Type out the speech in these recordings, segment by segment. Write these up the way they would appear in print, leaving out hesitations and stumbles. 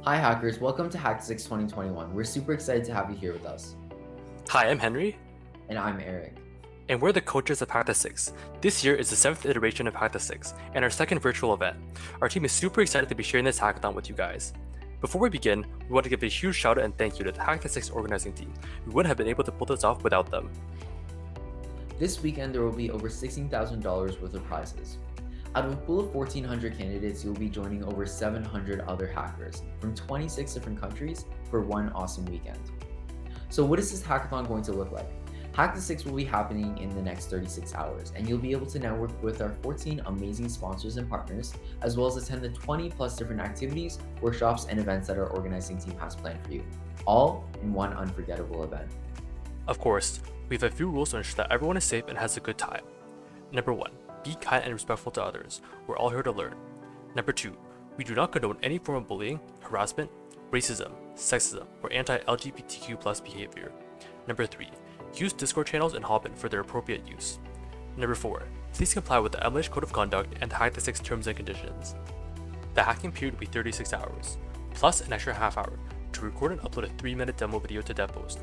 Hi hackers, welcome to Hack6 2021. We're super excited to have you here with us. Hi, I'm Henry, And I'm Eric. and we're the coaches of Hack6. This year is the 7th iteration of Hack6, and our second virtual event. Our team is super excited to be sharing this hackathon with you guys. Before we begin, we want to give a huge shout out and thank you to the Hack6 organizing team. We wouldn't have been able to pull this off without them. This weekend there will be over $16,000 worth of prizes. Out of a pool of 1,400 candidates, you'll be joining over 700 other hackers from 26 different countries for one awesome weekend. So what is this hackathon going to look like? Hack6 will be happening in the next 36 hours, and you'll be able to network with our 14 amazing sponsors and partners, as well as attend the 20 plus different activities, workshops, and events that our organizing team has planned for you, all in one unforgettable event. Of course, we have a few rules to ensure that everyone is safe and has a good time. Number 1, be kind and respectful to others. We're all here to learn. Number 2, we do not condone any form of bullying, harassment, racism, sexism, or anti-LGBTQ+ behavior. Number 3, use Discord channels and Hopin for their appropriate use. Number 4, please comply with the MLH Code of Conduct and the Hack6 terms and conditions. The hacking period will be 36 hours, plus an extra half hour to record and upload a 3-minute demo video to DevPost.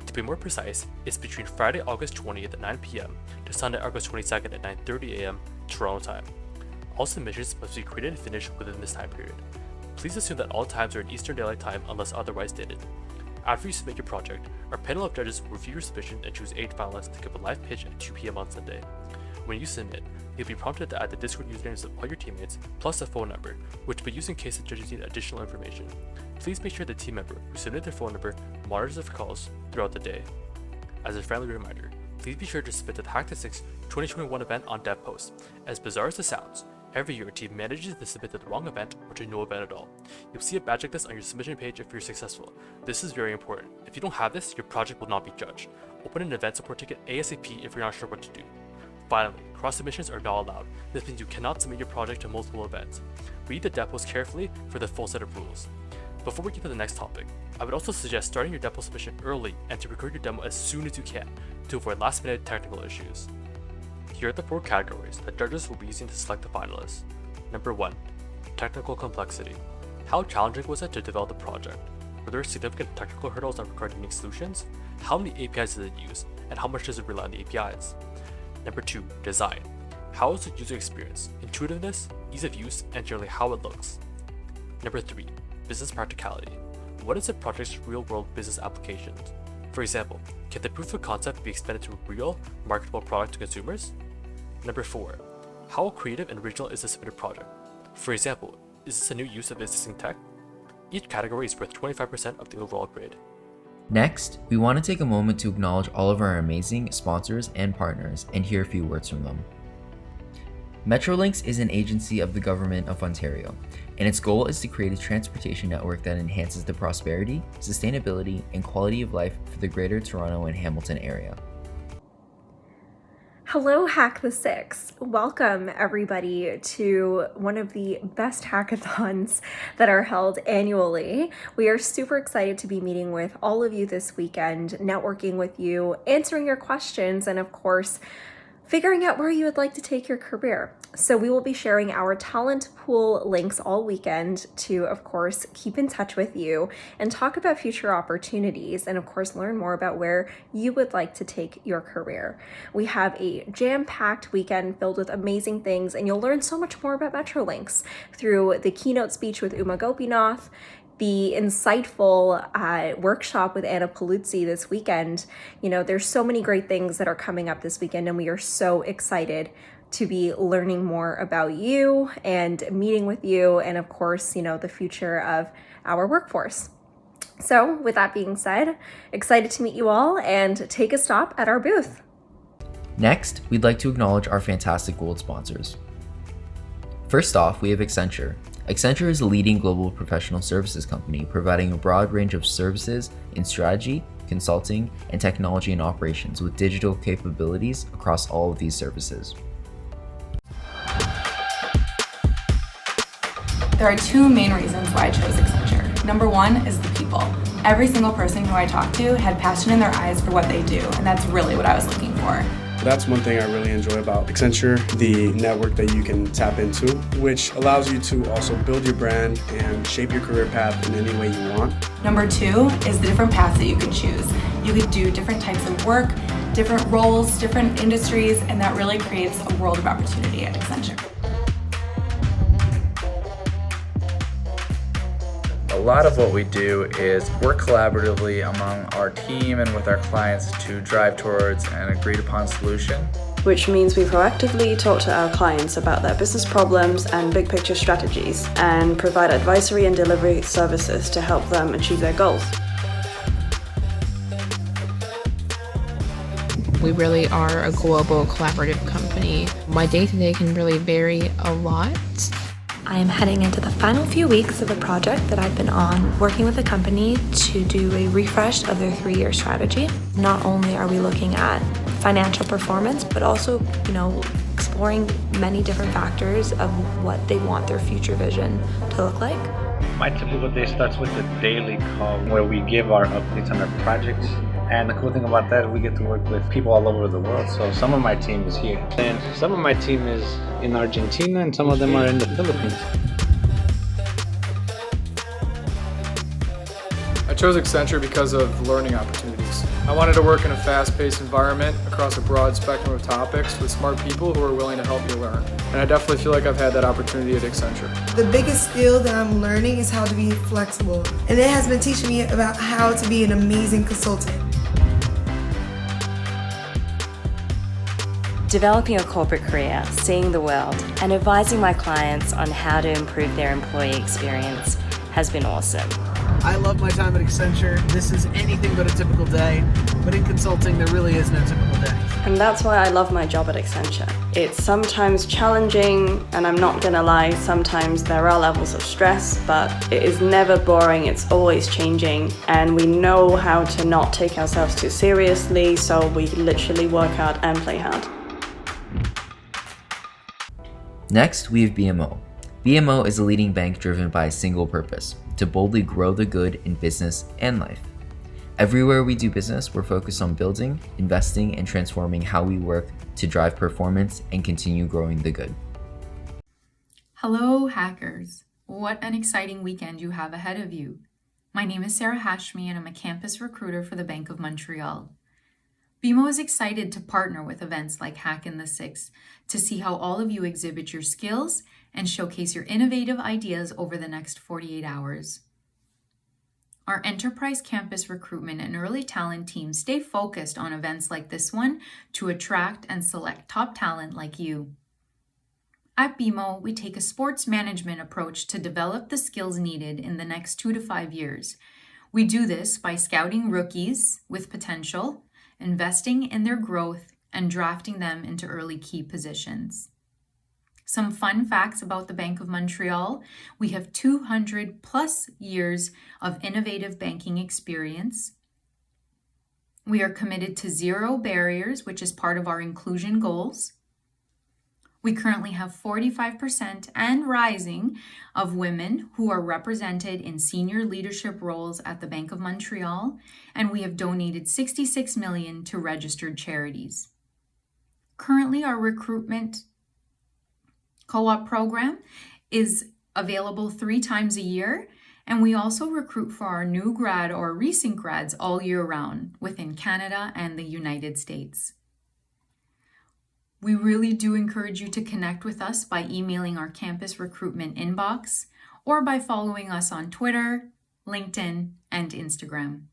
To be more precise, it's between Friday, August 20th at 9 p.m. to Sunday, August 22nd at 9:30 a.m. Toronto time. All submissions must be created and finished within this time period. Please assume that all times are in Eastern Daylight Time unless otherwise stated. After you submit your project, our panel of judges will review your submission and choose 8 finalists to give a live pitch at 2 p.m. on Sunday. When you submit, you'll be prompted to add the Discord usernames of all your teammates plus a phone number, which will be used in case the judges need additional information. Please make sure the team member who submitted their phone number monitors the calls throughout the day. As a friendly reminder, please be sure to submit to the Hack6 2021 event on DevPost. As bizarre as this sounds, every year a team manages to submit to the wrong event or to no event at all. You'll see a badge like this on your submission page if you're successful. This is very important. If you don't have this, your project will not be judged. Open an event support ticket ASAP if you're not sure what to do. Finally, cross submissions are not allowed. This means you cannot submit your project to multiple events. Read the DevPost carefully for the full set of rules. Before we get to the next topic, I would also suggest starting your demo submission early and to record your demo as soon as you can to avoid last-minute technical issues. Here are the 4 categories that judges will be using to select the finalists. Number 1, technical complexity. How challenging was it to develop the project? Were there significant technical hurdles that required unique solutions? How many APIs does it use, and how much does it rely on the APIs? Number 2, design. How is the user experience, intuitiveness, ease of use, and generally how it looks? Number 3, business practicality. What is the project's real-world business applications? For example, can the proof of concept be expanded to a real, marketable product to consumers? Number 4, how creative and original is the submitted project? For example, is this a new use of existing tech? Each category is worth 25% of the overall grade. Next, we want to take a moment to acknowledge all of our amazing sponsors and partners and hear a few words from them. Metrolinx is an agency of the Government of Ontario, and its goal is to create a transportation network that enhances the prosperity, sustainability, and quality of life for the Greater Toronto and Hamilton area. Hello, Hack6. Welcome, everybody, to one of the best hackathons that are held annually. We are super excited to be meeting with all of you this weekend, networking with you, answering your questions, and of course, figuring out where you would like to take your career. So we will be sharing our talent pool links all weekend to, of course, keep in touch with you and talk about future opportunities and, of course, learn more about where you would like to take your career. We have a jam-packed weekend filled with amazing things, and you'll learn so much more about Metrolinx through the keynote speech with Uma Gopinath, the insightful workshop with Anna Paluzzi this weekend. You know, there's so many great things that are coming up this weekend, and we are so excited to be learning more about you and meeting with you and, of course, you know, the future of our workforce. So with that being said, excited to meet you all and take a stop at our booth. Next, we'd like to acknowledge our fantastic gold sponsors. First off, we have Accenture. Accenture is a leading global professional services company providing a broad range of services in strategy, consulting, and technology and operations with digital capabilities across all of these services. There are 2 main reasons why I chose Accenture. Number 1 is the people. Every single person who I talked to had passion in their eyes for what they do, and that's really what I was looking for. That's one thing I really enjoy about Accenture, the network that you can tap into, which allows you to also build your brand and shape your career path in any way you want. Number 2 is the different paths that you can choose. You could do different types of work, different roles, different industries, and that really creates a world of opportunity at Accenture. A lot of what we do is work collaboratively among our team and with our clients to drive towards an agreed upon solution. Which means we proactively talk to our clients about their business problems and big picture strategies and provide advisory and delivery services to help them achieve their goals. We really are a global collaborative company. My day-to-day can really vary a lot. I am heading into the final few weeks of a project that I've been on, working with a company to do a refresh of their 3-year strategy. Not only are we looking at financial performance, but also, exploring many different factors of what they want their future vision to look like. My typical day starts with a daily call where we give our updates on our projects. And the cool thing about that, we get to work with people all over the world. So some of my team is here, and some of my team is in Argentina, and some of them are in the Philippines. I chose Accenture because of learning opportunities. I wanted to work in a fast-paced environment across a broad spectrum of topics with smart people who are willing to help you learn. And I definitely feel like I've had that opportunity at Accenture. The biggest skill that I'm learning is how to be flexible. And it has been teaching me about how to be an amazing consultant. Developing a corporate career, seeing the world, and advising my clients on how to improve their employee experience has been awesome. I love my time at Accenture. This is anything but a typical day, but in consulting there really is no typical day. And that's why I love my job at Accenture. It's sometimes challenging, and I'm not gonna lie, sometimes there are levels of stress, but it is never boring, it's always changing, and we know how to not take ourselves too seriously, so we literally work hard and play hard. Next, we have BMO. BMO is a leading bank driven by a single purpose: to boldly grow the good in business and life. Everywhere we do business, we're focused on building, investing, and transforming how we work to drive performance and continue growing the good. Hello, hackers. What an exciting weekend you have ahead of you. My name is Sarah Hashmi, and I'm a campus recruiter for the Bank of Montreal. BMO is excited to partner with events like Hack in the Six to see how all of you exhibit your skills and showcase your innovative ideas over the next 48 hours. Our enterprise campus recruitment and early talent teams stay focused on events like this one to attract and select top talent like you. At BMO, we take a sports management approach to develop the skills needed in the next 2 to 5 years. We do this by scouting rookies with potential, investing in their growth, and drafting them into early key positions. Some fun facts about the Bank of Montreal: we have 200 plus years of innovative banking experience. We are committed to zero barriers, which is part of our inclusion goals. We currently have 45% and rising of women who are represented in senior leadership roles at the Bank of Montreal, and we have donated $66 million to registered charities. Currently, our recruitment co-op program is available 3 times a year, and we also recruit for our new grad or recent grads all year round within Canada and the United States. We really do encourage you to connect with us by emailing our campus recruitment inbox or by following us on Twitter, LinkedIn, and Instagram.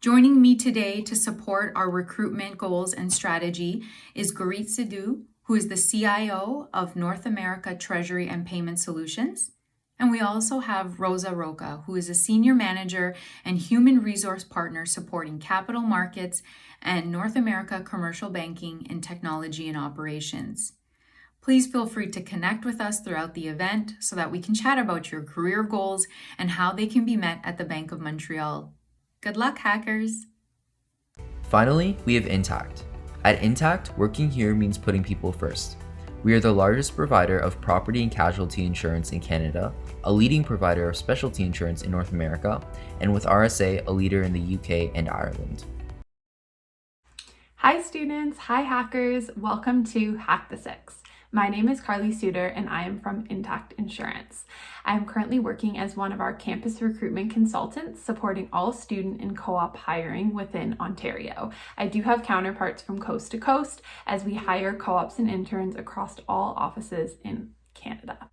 Joining me today to support our recruitment goals and strategy is Gurit Sidhu, who is the CIO of North America Treasury and Payment Solutions. And we also have Rosa Roca, who is a Senior Manager and Human Resource Partner supporting capital markets and North America Commercial Banking and Technology and Operations. Please feel free to connect with us throughout the event so that we can chat about your career goals and how they can be met at the Bank of Montreal. Good luck, hackers! Finally, we have Intact. At Intact, working here means putting people first. We are the largest provider of property and casualty insurance in Canada, a leading provider of specialty insurance in North America, and with RSA, a leader in the UK and Ireland. Hi students, hi hackers, welcome to Hack the Six. My name is Carly Suter and I am from Intact Insurance. I am currently working as one of our campus recruitment consultants supporting all student and co-op hiring within Ontario. I do have counterparts from coast to coast as we hire co-ops and interns across all offices in Canada.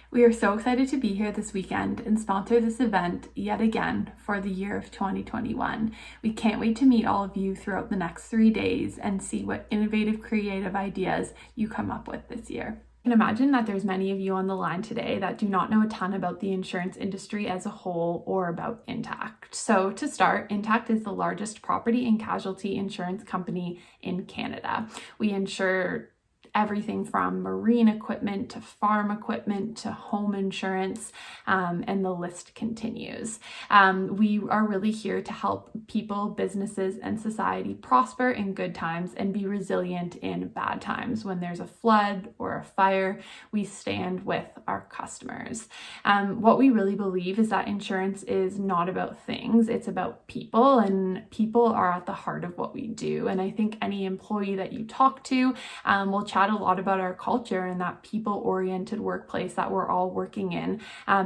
We are so excited to be here this weekend and sponsor this event yet again for the year of 2021. We can't wait to meet all of you throughout the next 3 days and see what innovative, creative ideas you come up with this year. I can imagine that there's many of you on the line today that do not know a ton about the insurance industry as a whole or about Intact. So to start, Intact is the largest property and casualty insurance company in Canada. We insure everything from marine equipment to farm equipment to home insurance, and the list continues. We are really here to help people, businesses, and society prosper in good times and be resilient in bad times. When there's a flood or a fire, we stand with our customers. What we really believe is that insurance is not about things, it's about people, and people are at the heart of what we do. And I think any employee that you talk to will chat a lot about our culture and that people-oriented workplace that we're all working in.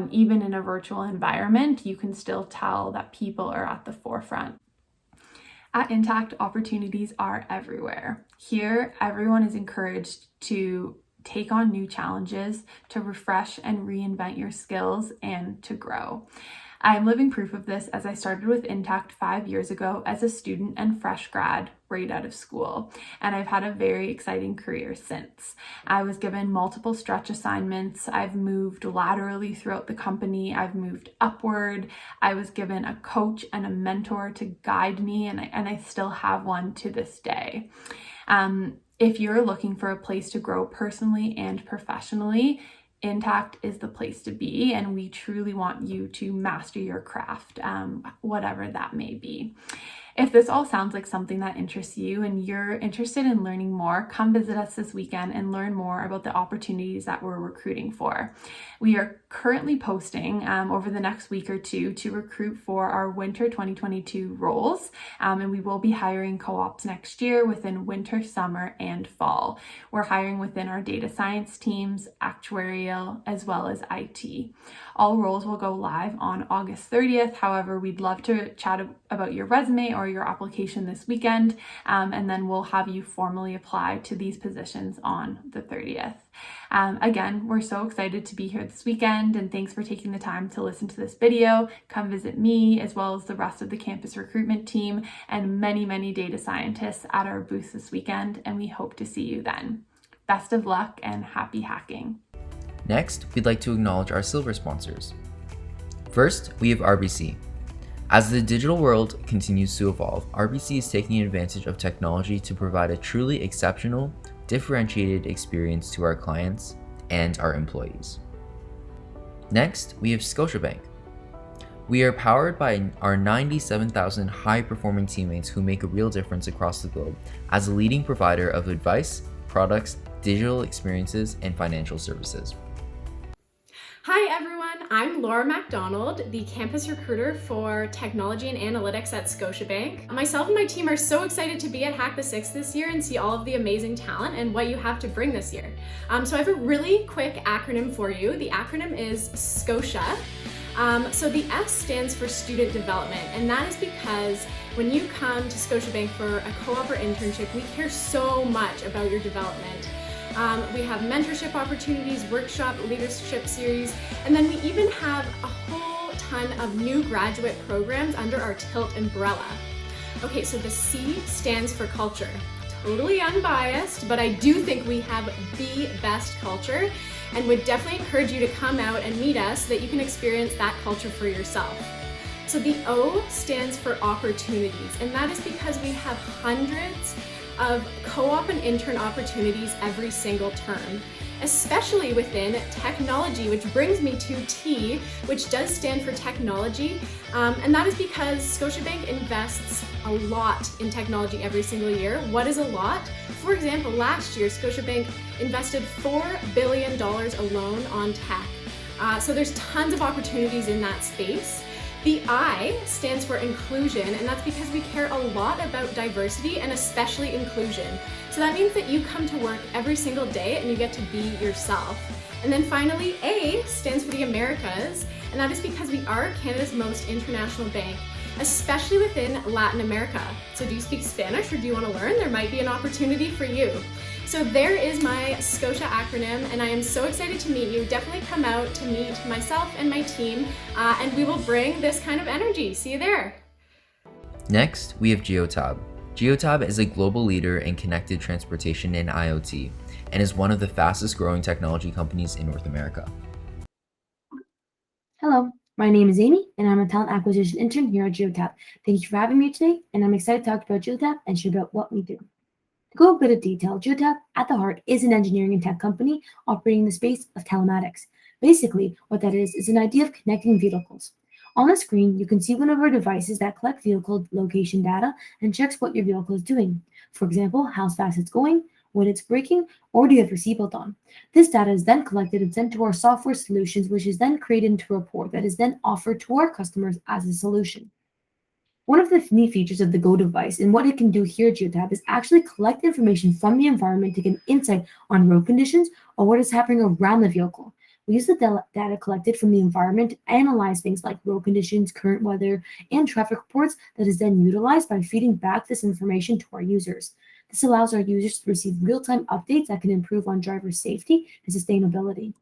Even in a virtual environment, you can still tell that people are at the forefront. At Intact, opportunities are everywhere. Here, everyone is encouraged to take on new challenges, to refresh and reinvent your skills, and to grow. I am living proof of this as I started with Intact 5 years ago as a student and fresh grad right out of school, and I've had a very exciting career since. I was given multiple stretch assignments, I've moved laterally throughout the company, I've moved upward, I was given a coach and a mentor to guide me, and I still have one to this day. If you're looking for a place to grow personally and professionally, Intact is the place to be, and we truly want you to master your craft, whatever that may be. If this all sounds like something that interests you and you're interested in learning more, come visit us this weekend and learn more about the opportunities that we're recruiting for. We are currently posting over the next week or two to recruit for our winter 2022 roles, and we will be hiring co-ops next year within winter, summer, and fall. We're hiring within our data science teams, actuarial, as well as IT. All roles will go live on August 30th. However, we'd love to chat about your resume or your application this weekend, and then we'll have you formally apply to these positions on the 30th. Again, we're so excited to be here this weekend, and thanks for taking the time to listen to this video. Come visit me as well as the rest of the campus recruitment team and many, many data scientists at our booth this weekend, and we hope to see you then. Best of luck and happy hacking. Next, we'd like to acknowledge our silver sponsors. First, we have RBC. As the digital world continues to evolve, RBC is taking advantage of technology to provide a truly exceptional, differentiated experience to our clients and our employees. Next, we have Scotiabank. We are powered by our 97,000 high-performing teammates who make a real difference across the globe as a leading provider of advice, products, digital experiences, and financial services. Hi everyone, I'm Laura MacDonald, the campus recruiter for technology and analytics at Scotiabank. Myself and my team are so excited to be at Hack the Six this year and see all of the amazing talent and what you have to bring this year. So I have a really quick acronym for you. The acronym is SCOTIA. So the S stands for student development, and that is because when you come to Scotiabank for a co-op or internship, we care so much about your development. We have mentorship opportunities, workshop, leadership series, and then we even have a whole ton of new graduate programs under our TILT umbrella. Okay, so the C stands for culture. Totally unbiased, but I do think we have the best culture and would definitely encourage you to come out and meet us so that you can experience that culture for yourself. So the O stands for opportunities, and that is because we have hundreds of co-op and intern opportunities every single term, especially within technology, which brings me to T, which does stand for technology, and that is because Scotiabank invests a lot in technology every single year. What is a lot? For example, last year, Scotiabank invested $4 billion alone on tech. So there's tons of opportunities in that space. The I stands for inclusion, and that's because we care a lot about diversity and especially inclusion. So that means that you come to work every single day and you get to be yourself. And then finally, A stands for the Americas, and that is because we are Canada's most international bank, especially within Latin America. So do you speak Spanish or do you want to learn? There might be an opportunity for you. So there is my Scotia acronym, and I am so excited to meet you. Definitely come out to meet myself and my team, and we will bring this kind of energy. See you there. Next, we have Geotab. Geotab is a global leader in connected transportation and IoT, and is one of the fastest growing technology companies in North America. Hello, my name is Amy, and I'm a talent acquisition intern here at Geotab. Thank you for having me today, and I'm excited to talk about Geotab and share about what we do. To go a bit of detail, Geotab, at the heart, is an engineering and tech company operating in the space of telematics. Basically, what that is an idea of connecting vehicles. On the screen, you can see one of our devices that collect vehicle location data and checks what your vehicle is doing. For example, how fast it's going, when it's braking, or do you have your seatbelt on? This data is then collected and sent to our software solutions, which is then created into a report that is then offered to our customers as a solution. One of the neat features of the Go device and what it can do here at Geotab is actually collect information from the environment to get an insight on road conditions or what is happening around the vehicle. We use the data collected from the environment to analyze things like road conditions, current weather, and traffic reports that is then utilized by feeding back this information to our users. This allows our users to receive real-time updates that can improve on driver safety and sustainability.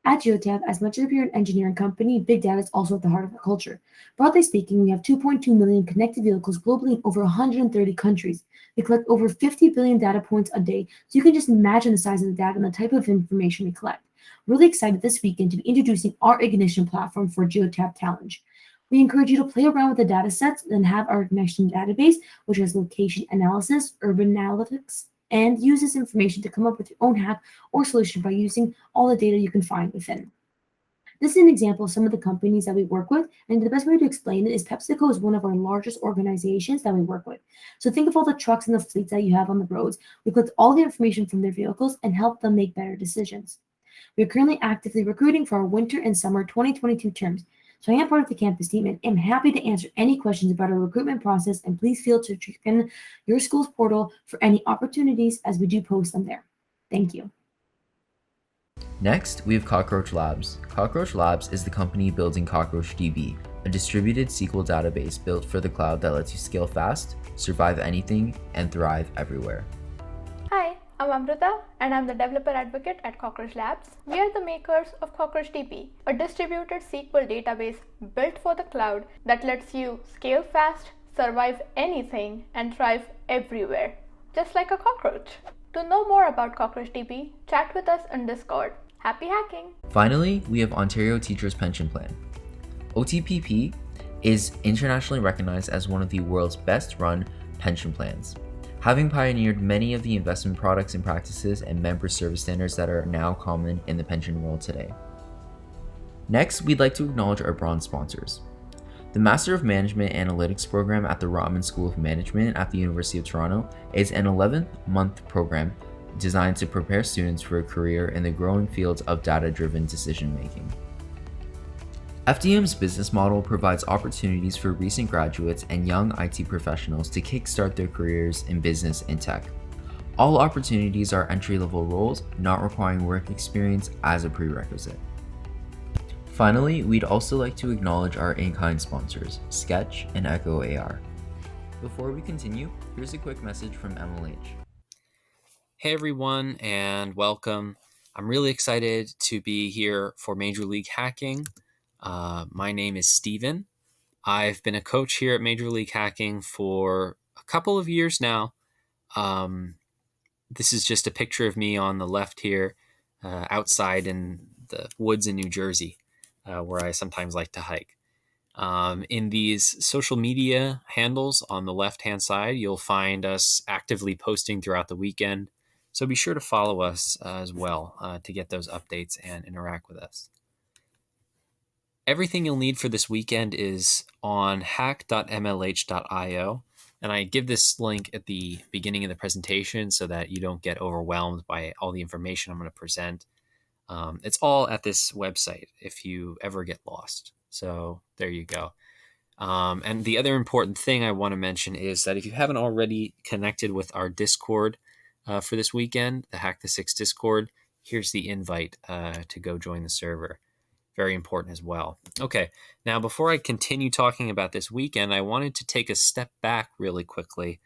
At Geotab, as much as we're an engineering company, big data is also at the heart of our culture. Broadly speaking, we have 2.2 million connected vehicles globally in over 130 countries. We collect over 50 billion data points a day, so you can just imagine the size of the data and the type of information we collect. Really excited this weekend to be introducing our Ignition platform for Geotab Challenge. We encourage you to play around with the data sets and have our Ignition database, which has location analysis, urban analytics, and use this information to come up with your own hack or solution by using all the data you can find within. This is an example of some of the companies that we work with, and the best way to explain it is PepsiCo is one of our largest organizations that we work with. So think of all the trucks and the fleets that you have on the roads. We collect all the information from their vehicles and help them make better decisions. We are currently actively recruiting for our winter and summer 2022 terms. So I am part of the campus team and am happy to answer any questions about our recruitment process, and please feel to check in your school's portal for any opportunities as we do post them there. Thank you. Next, we have Cockroach Labs. Cockroach Labs is the company building CockroachDB, a distributed SQL database built for the cloud that lets you scale fast, survive anything, and thrive everywhere. Hi, I'm Amrita, and I'm the developer advocate at Cockroach Labs. We are the makers of CockroachDB, a distributed SQL database built for the cloud that lets you scale fast, survive anything, and thrive everywhere, just like a cockroach. To know more about CockroachDB, chat with us on Discord. Happy hacking! Finally, we have Ontario Teachers Pension Plan. OTPP is internationally recognized as one of the world's best run pension plans, having pioneered many of the investment products and practices and member service standards that are now common in the pension world today. Next, we'd like to acknowledge our bronze sponsors. The Master of Management Analytics program at the Rotman School of Management at the University of Toronto is an 11-month program designed to prepare students for a career in the growing fields of data-driven decision-making. FDM's business model provides opportunities for recent graduates and young IT professionals to kickstart their careers in business and tech. All opportunities are entry-level roles, not requiring work experience as a prerequisite. Finally, we'd also like to acknowledge our in-kind sponsors, Sketch and Echo AR. Before we continue, here's a quick message from MLH. Hey everyone, and welcome. I'm really excited to be here for Major League Hacking. My name is Steven. I've been a coach here at Major League Hacking for a couple of years now. This is just a picture of me on the left here, outside in the woods in New Jersey, where I sometimes like to hike. In these social media handles on the left-hand side, you'll find us actively posting throughout the weekend. So be sure to follow us as well to get those updates and interact with us. Everything you'll need for this weekend is on hack.mlh.io. And I give this link at the beginning of the presentation so that you don't get overwhelmed by all the information I'm going to present. It's all at this website if you ever get lost. So there you go. And the other important thing I want to mention is that if you haven't already connected with our Discord for this weekend, the Hack the Six Discord, here's the invite to go join the server. Very important as well. Okay, now before I continue talking about this weekend, I wanted to take a step back really quickly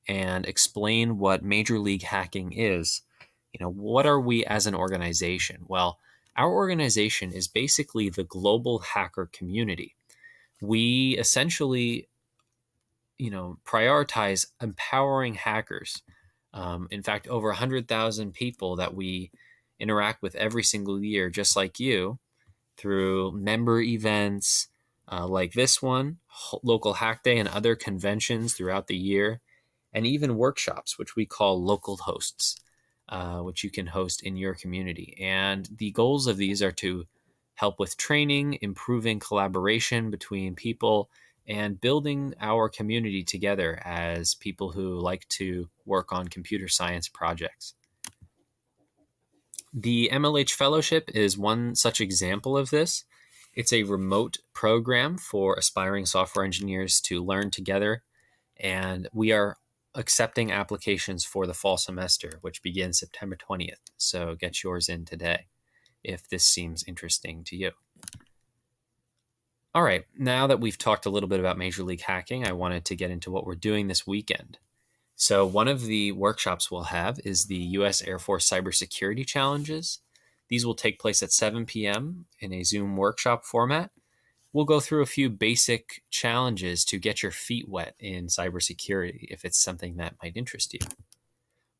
and explain what Major League Hacking is. What are we as an organization? Well, our organization is basically the global hacker community. We essentially, prioritize empowering hackers. In fact, over 100,000 people that we interact with every single year, just like you, through member events like this one, Local Hack Day, and other conventions throughout the year, and even workshops, which we call local hosts, which you can host in your community. And the goals of these are to help with training, improving collaboration between people, and building our community together as people who like to work on computer science projects. The MLH Fellowship is one such example of this. It's a remote program for aspiring software engineers to learn together, and we are accepting applications for the fall semester, which begins September 20th. So get yours in today if this seems interesting to you. All right, now that we've talked a little bit about Major League Hacking, I wanted to get into what we're doing this weekend. So one of the workshops we'll have is the U.S. Air Force Cybersecurity Challenges. These will take place at 7 p.m. in a Zoom workshop format. We'll go through a few basic challenges to get your feet wet in cybersecurity if it's something that might interest you.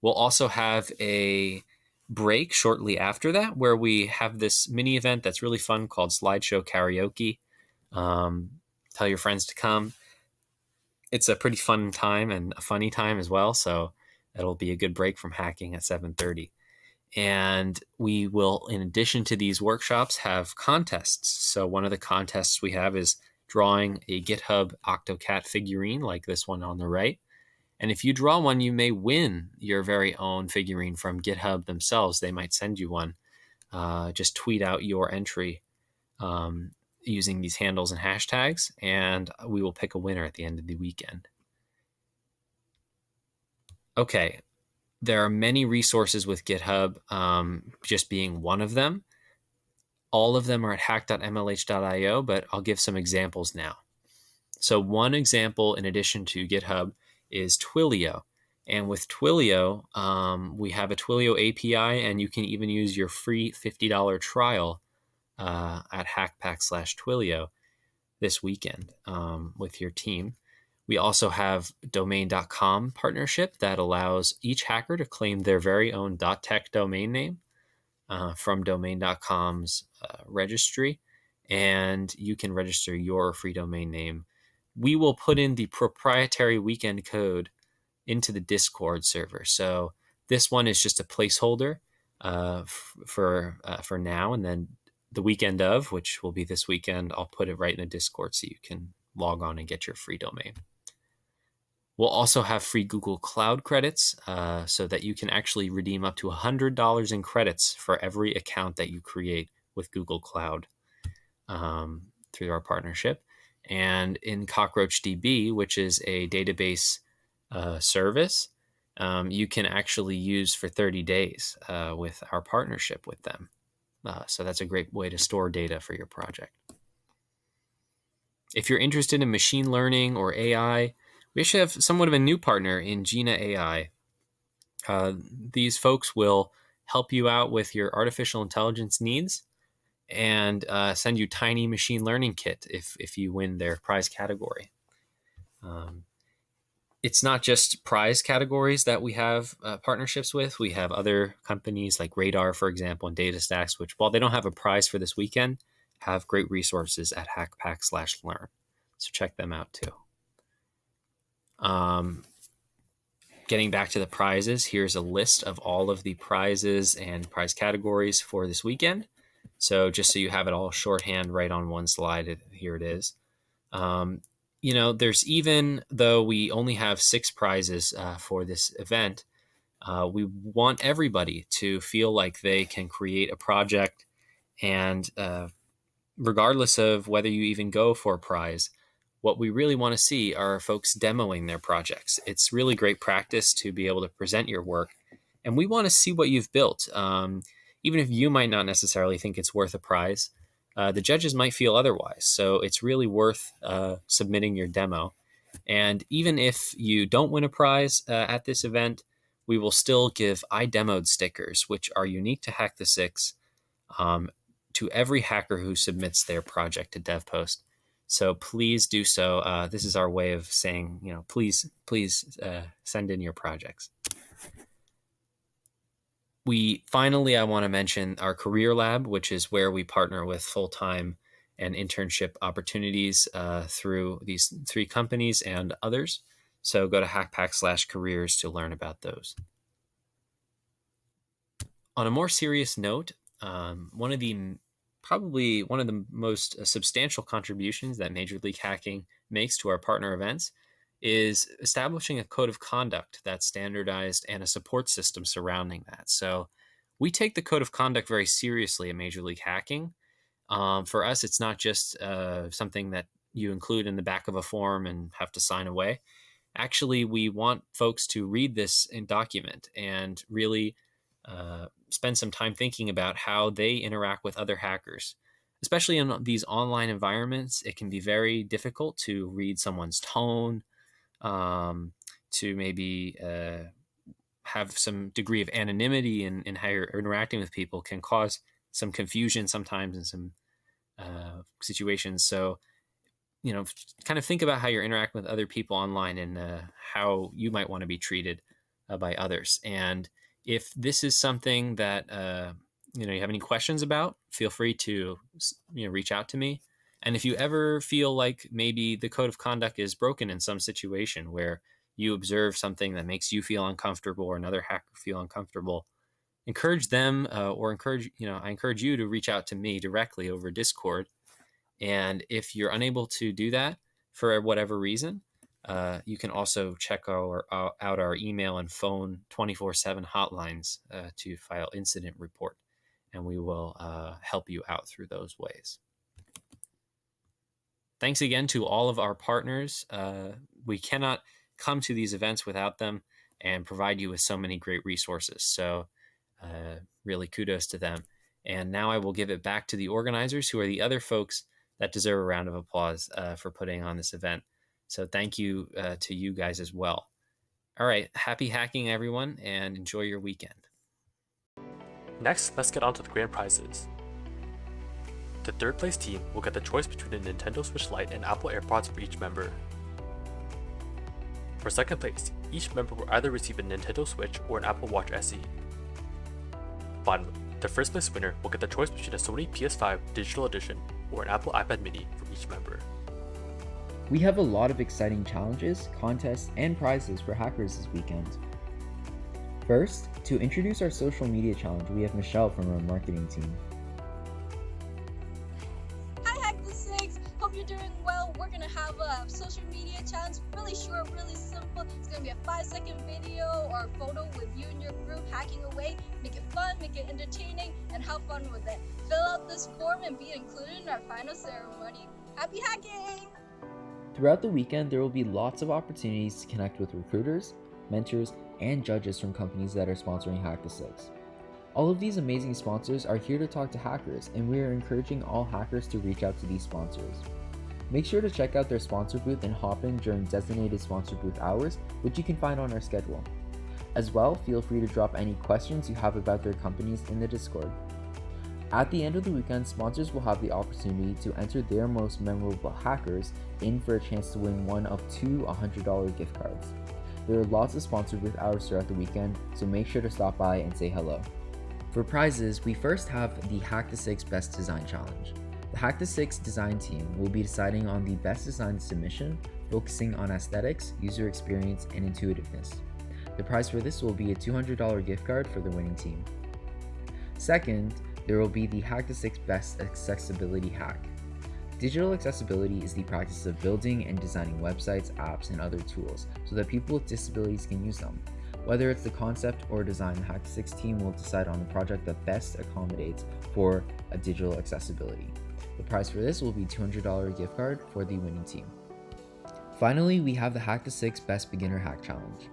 We'll also have a break shortly after that where we have this mini event that's really fun called Slideshow Karaoke. Tell your friends to come. It's a pretty fun time and a funny time as well, so it'll be a good break from hacking at 7:30. And we will, in addition to these workshops, have contests. So one of the contests we have is drawing a GitHub Octocat figurine like this one on the right. And if you draw one, you may win your very own figurine from GitHub themselves. They might send you one. Just tweet out your entry using these handles and hashtags, and we will pick a winner at the end of the weekend. Okay, there are many resources with GitHub, just being one of them. All of them are at hack.mlh.io, but I'll give some examples now. So one example, in addition to GitHub, is Twilio. And with Twilio, we have a Twilio API, and you can even use your free $50 trial at hackpack/Twilio this weekend with your team. We also have domain.com partnership that allows each hacker to claim their very own .tech domain name from domain.com's registry, and you can register your free domain name. We will put in the proprietary weekend code into the Discord server. So this one is just a placeholder for now, and then the weekend of, which will be this weekend, I'll put it right in a Discord so you can log on and get your free domain. We'll also have free Google Cloud credits so that you can actually redeem up to $100 in credits for every account that you create with Google Cloud through our partnership. And in CockroachDB, which is a database service, you can actually use for 30 days with our partnership with them. So that's a great way to store data for your project. If you're interested in machine learning or AI, we actually have somewhat of a new partner in Gina AI. These folks will help you out with your artificial intelligence needs and send you tiny machine learning kit if you win their prize category. It's not just prize categories that we have partnerships with. We have other companies like Radar, for example, and DataStax, which, while they don't have a prize for this weekend, have great resources at hackpack/learn. So check them out too. Getting back to the prizes, here's a list of all of the prizes and prize categories for this weekend. So just so you have it all shorthand right on one slide, here it is. There's, even though we only have 6 prizes for this event, we want everybody to feel like they can create a project and regardless of whether you even go for a prize, what we really want to see are folks demoing their projects. It's really great practice to be able to present your work, and we want to see what you've built. Even if you might not necessarily think it's worth a prize, the judges might feel otherwise. So it's really worth submitting your demo. And even if you don't win a prize at this event, we will still give I demoed stickers, which are unique to Hack the Six, to every hacker who submits their project to DevPost. So please do so. This is our way of saying, please send in your projects. I want to mention our Career Lab, which is where we partner with full-time and internship opportunities through these 3 companies and others. So go to hackpack/careers to learn about those. On a more serious note, one of the most substantial contributions that Major League Hacking makes to our partner events is establishing a code of conduct that's standardized and a support system surrounding that. So we take the code of conduct very seriously at Major League Hacking. For us, it's not just something that you include in the back of a form and have to sign away. Actually, we want folks to read this document and really spend some time thinking about how they interact with other hackers. Especially in these online environments, it can be very difficult to read someone's tone, to maybe have some degree of anonymity in how you're interacting with people can cause some confusion sometimes in some situations. So, kind of think about how you're interacting with other people online and how you might want to be treated by others. And if this is something that you have any questions about, feel free to reach out to me. And if you ever feel like maybe the code of conduct is broken in some situation where you observe something that makes you feel uncomfortable or another hacker feel uncomfortable, encourage them I encourage you to reach out to me directly over Discord. And if you're unable to do that for whatever reason, you can also check out our email and phone 24/7 hotlines to file incident report, and we will help you out through those ways. Thanks again to all of our partners. We cannot come to these events without them and provide you with so many great resources. So really kudos to them. And now I will give it back to the organizers, who are the other folks that deserve a round of applause for putting on this event. So thank you to you guys as well. All right, happy hacking, everyone, and enjoy your weekend. Next, let's get on to the grand prizes. The third place team will get the choice between a Nintendo Switch Lite and Apple AirPods for each member. For second place, each member will either receive a Nintendo Switch or an Apple Watch SE. Finally, the first place winner will get the choice between a Sony PS5 Digital Edition or an Apple iPad mini for each member. We have a lot of exciting challenges, contests, and prizes for hackers this weekend. First, to introduce our social media challenge, we have Michelle from our marketing team. Hi Hack the Six, hope you're doing well. We're gonna have a social media challenge, really short, really simple. It's gonna be a 5-second video or photo with you and your group hacking away. Make it fun, make it entertaining, and have fun with it. Fill out this form and be included in our final ceremony. Happy hacking! Throughout the weekend, there will be lots of opportunities to connect with recruiters, mentors, and judges from companies that are sponsoring Hack the Six. All of these amazing sponsors are here to talk to hackers, and we are encouraging all hackers to reach out to these sponsors. Make sure to check out their sponsor booth and hop in during designated sponsor booth hours, which you can find on our schedule. As well, feel free to drop any questions you have about their companies in the Discord. At the end of the weekend, sponsors will have the opportunity to enter their most memorable hackers in for a chance to win one of 2 $100 gift cards. There are lots of sponsor booth hours throughout the weekend, so make sure to stop by and say hello. For prizes, we first have the Hack the Six Best Design Challenge. The Hack the Six design team will be deciding on the best design submission, focusing on aesthetics, user experience, and intuitiveness. The prize for this will be a $200 gift card for the winning team. Second, there will be the Hack the Six Best Accessibility Hack. Digital accessibility is the practice of building and designing websites, apps, and other tools so that people with disabilities can use them. Whether it's the concept or design, the Hack the Six team will decide on the project that best accommodates for a digital accessibility. The prize for this will be $200 gift card for the winning team. Finally, we have the Hack the 6 Best Beginner Hack Challenge.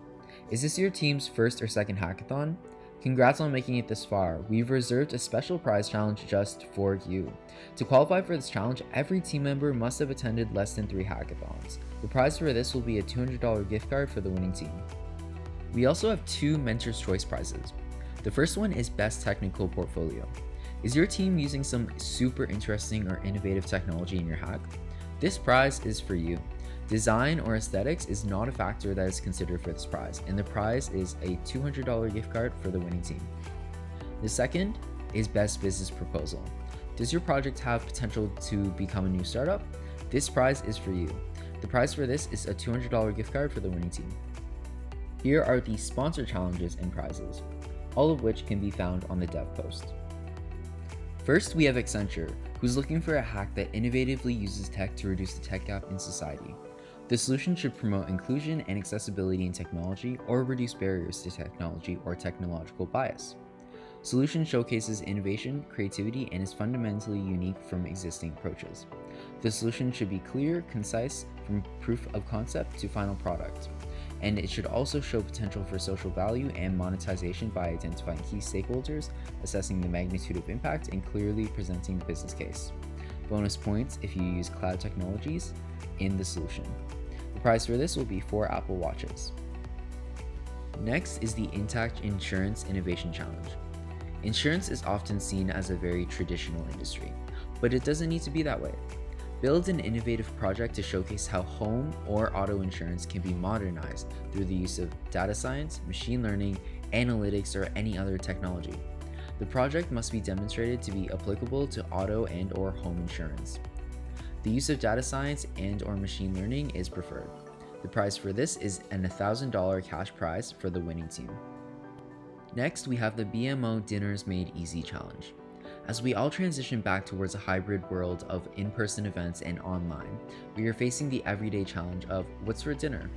Is this your team's first or second hackathon? Congrats on making it this far. We've reserved a special prize challenge just for you. To qualify for this challenge, every team member must have attended less than 3 hackathons. The prize for this will be a $200 gift card for the winning team. We also have 2 Mentor's Choice prizes. The first one is Best Technical Portfolio. Is your team using some super interesting or innovative technology in your hack? This prize is for you. Design or aesthetics is not a factor that is considered for this prize, and the prize is a $200 gift card for the winning team. The second is Best Business Proposal. Does your project have potential to become a new startup? This prize is for you. The prize for this is a $200 gift card for the winning team. Here are the sponsor challenges and prizes, all of which can be found on the dev post. First, we have Accenture, who's looking for a hack that innovatively uses tech to reduce the tech gap in society. The solution should promote inclusion and accessibility in technology or reduce barriers to technology or technological bias. Solution showcases innovation, creativity, and is fundamentally unique from existing approaches. The solution should be clear, concise, from proof of concept to final product. And it should also show potential for social value and monetization by identifying key stakeholders, assessing the magnitude of impact, and clearly presenting the business case. Bonus points if you use cloud technologies in the solution. The prize for this will be 4 Apple Watches. Next is the Intact Insurance Innovation Challenge. Insurance is often seen as a very traditional industry, but it doesn't need to be that way. Build an innovative project to showcase how home or auto insurance can be modernized through the use of data science, machine learning, analytics, or any other technology. The project must be demonstrated to be applicable to auto and/or home insurance. The use of data science and/or machine learning is preferred. The prize for this is an $1,000 cash prize for the winning team. Next, we have the BMO Dinners Made Easy Challenge. As we all transition back towards a hybrid world of in-person events and online, we are facing the everyday challenge of what's for dinner?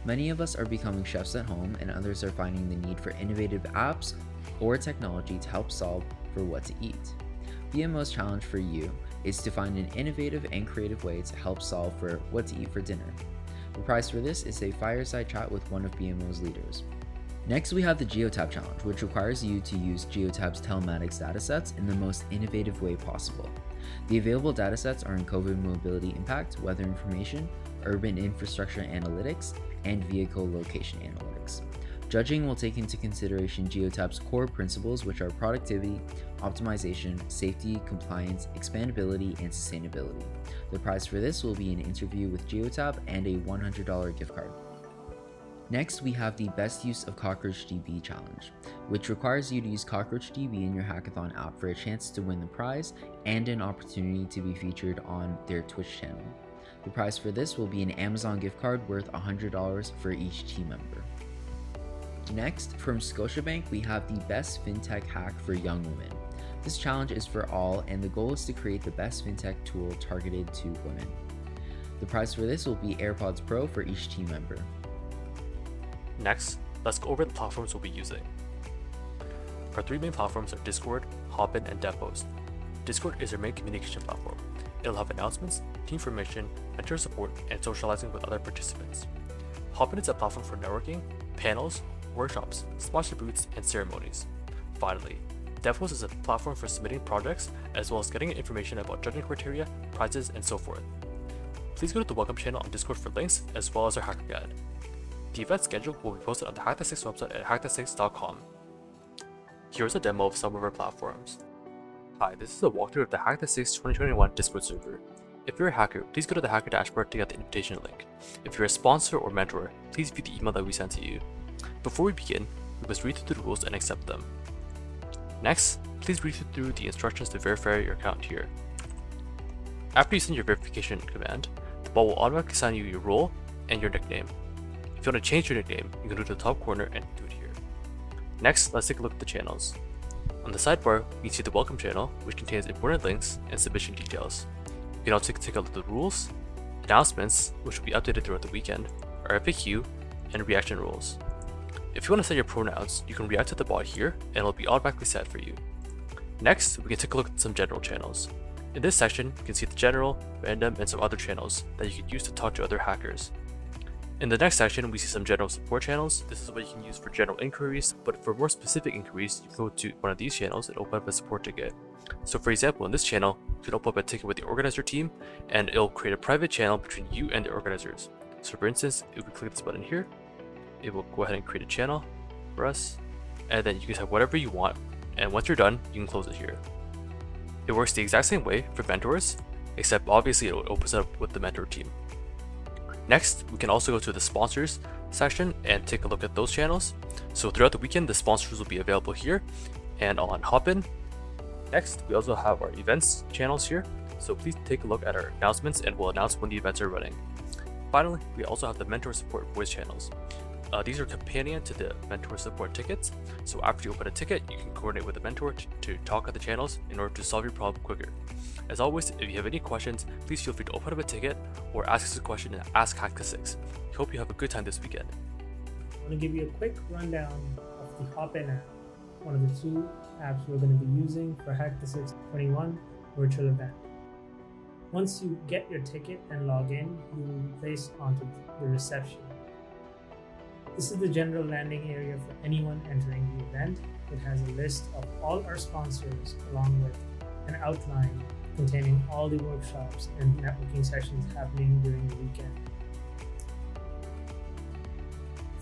Many of us are becoming chefs at home, and others are finding the need for innovative apps or technology to help solve for what to eat. BMO's challenge for you is to find an innovative and creative way to help solve for what to eat for dinner. The prize for this is a fireside chat with one of BMO's leaders. Next, we have the Geotab Challenge, which requires you to use Geotab's telematics datasets in the most innovative way possible. The available datasets are in COVID mobility impact, weather information, urban infrastructure analytics, and vehicle location analytics. Judging will take into consideration Geotab's core principles, which are productivity, optimization, safety, compliance, expandability, and sustainability. The prize for this will be an interview with Geotab and a $100 gift card. Next, we have the Best Use of CockroachDB Challenge, which requires you to use CockroachDB in your hackathon app for a chance to win the prize and an opportunity to be featured on their Twitch channel. The prize for this will be an Amazon gift card worth $100 for each team member. Next, from Scotiabank, we have the Best FinTech Hack for Young Women. This challenge is for all, and the goal is to create the best FinTech tool targeted to women. The prize for this will be AirPods Pro for each team member. Next, let's go over the platforms we'll be using. Our 3 main platforms are Discord, Hopin, and DevPost. Discord is our main communication platform. It'll have announcements, team information, mentor support, and socializing with other participants. Hopin is a platform for networking, panels, workshops, sponsor booths, and ceremonies. Finally, DevPost is a platform for submitting projects as well as getting information about judging criteria, prizes, and so forth. Please go to the welcome channel on Discord for links as well as our hacker guide. The event schedule will be posted on the Hack the 6 website at hackthesix.com. Here's a demo of some of our platforms. Hi, this is a walkthrough of the Hack the 6 2021 Discord server. If you're a hacker, please go to the hacker dashboard to get the invitation link. If you're a sponsor or mentor, please view the email that we sent to you. Before we begin, we must read through the rules and accept them. Next, please read through the instructions to verify your account here. After you send your verification command, the bot will automatically assign you your role and your nickname. If you want to change your nickname, you can go to the top corner and do it here. Next, let's take a look at the channels. On the sidebar, we see the welcome channel, which contains important links and submission details. You can also take a look at the rules, announcements, which will be updated throughout the weekend, our FAQ, and reaction rules. If you want to set your pronouns, you can react to the bot here, and it will be automatically set for you. Next, we can take a look at some general channels. In this section, you can see the general, random, and some other channels that you can use to talk to other hackers. In the next section, we see some general support channels. This is what you can use for general inquiries, but for more specific inquiries, you can go to one of these channels and open up a support ticket. So for example, in this channel, you can open up a ticket with the organizer team, and it'll create a private channel between you and the organizers. So for instance, if we click this button here, it will go ahead and create a channel for us, and then you can type whatever you want, and once you're done, you can close it here. It works the exact same way for mentors, except obviously it opens up with the mentor team. Next, we can also go to the sponsors section and take a look at those channels. So throughout the weekend, the sponsors will be available here and on Hopin. Next, we also have our events channels here. So please take a look at our announcements and we'll announce when the events are running. Finally, we also have the mentor support voice channels. These are companion to the mentor support tickets. So after you open a ticket, you can coordinate with the mentor to talk at the channels in order to solve your problem quicker. As always, if you have any questions, please feel free to open up a ticket or ask us a question in Ask Hack the Six. We hope you have a good time this weekend. I want to give you a quick rundown of the Hopin app, one of the two apps we're going to be using for Hack the Six 21 virtual event. Once you get your ticket and log in, you will be placed onto the reception. This is the general landing area for anyone entering the event. It has a list of all our sponsors along with an outline containing all the workshops and networking sessions happening during the weekend.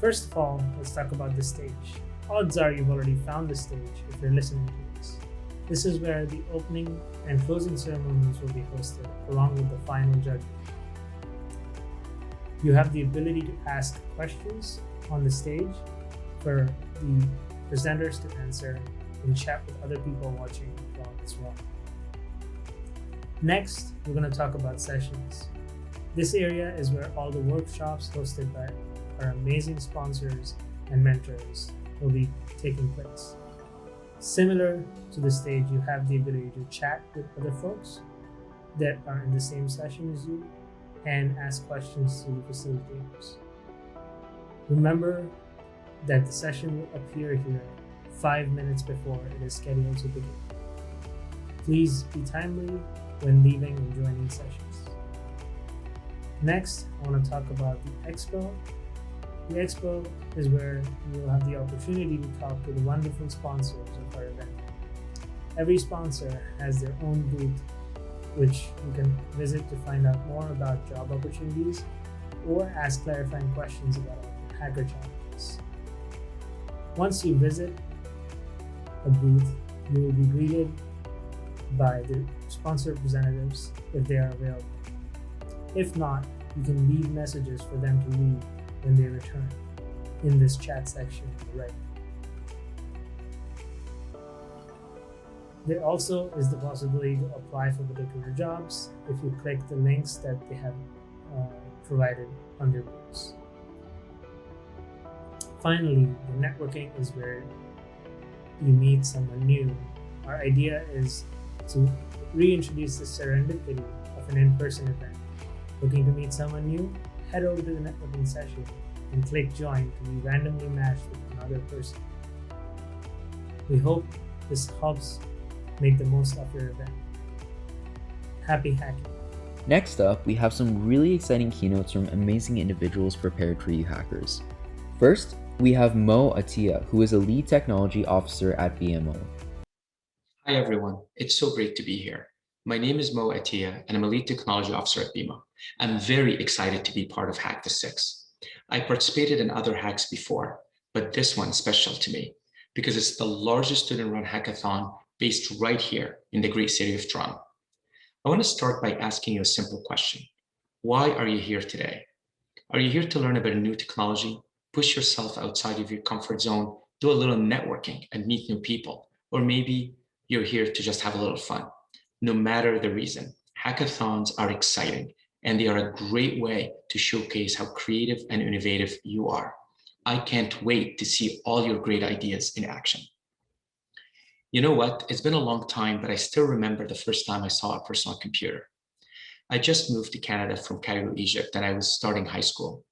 First of all, let's talk about the stage. Odds are you've already found the stage if you're listening to this. This is where the opening and closing ceremonies will be hosted along with the final judgment. You have the ability to ask questions on the stage for the presenters to answer and chat with other people watching along as well. Next, we're going to talk about sessions. This area is where all the workshops hosted by our amazing sponsors and mentors will be taking place. Similar to the stage, you have the ability to chat with other folks that are in the same session as you and ask questions to the facilitators. Remember that the session will appear here 5 minutes before it is scheduled to begin. Please be timely when leaving and joining sessions. Next, I want to talk about the expo. The expo is where you will have the opportunity to talk to the wonderful sponsors of our event. Every sponsor has their own booth, which you can visit to find out more about job opportunities or ask clarifying questions about our hacker challenges. Once you visit a booth, you will be greeted by the sponsor representatives if they are available. If not, you can leave messages for them to read when they return in this chat section on the right. There also is the possibility to apply for particular jobs if you click the links that they have provided on their booths. Finally, the networking is where you meet someone new. Our idea is to reintroduce the serendipity of an in-person event. Looking to meet someone new? Head over to the networking session and click join to be randomly matched with another person. We hope this helps make the most of your event. Happy hacking! Next up, we have some really exciting keynotes from amazing individuals prepared for you hackers. First, we have Mo Attia, who is a lead technology officer at BMO. Hi everyone, it's so great to be here. My name is Mo Attia and I'm a lead technology officer at BMO. I'm very excited to be part of Hack the Six. I participated in other hacks before, but this one's special to me because it's the largest student-run hackathon based right here in the great city of Toronto. I want to start by asking you a simple question. Why are you here today? Are you here to learn about a new technology, push yourself outside of your comfort zone, do a little networking and meet new people? Or maybe you're here to just have a little fun. No matter the reason, hackathons are exciting and they are a great way to showcase how creative and innovative you are. I can't wait to see all your great ideas in action. You know what? It's been a long time, but I still remember the first time I saw a personal computer. I just moved to Canada from Cairo, Egypt, and I was starting high school.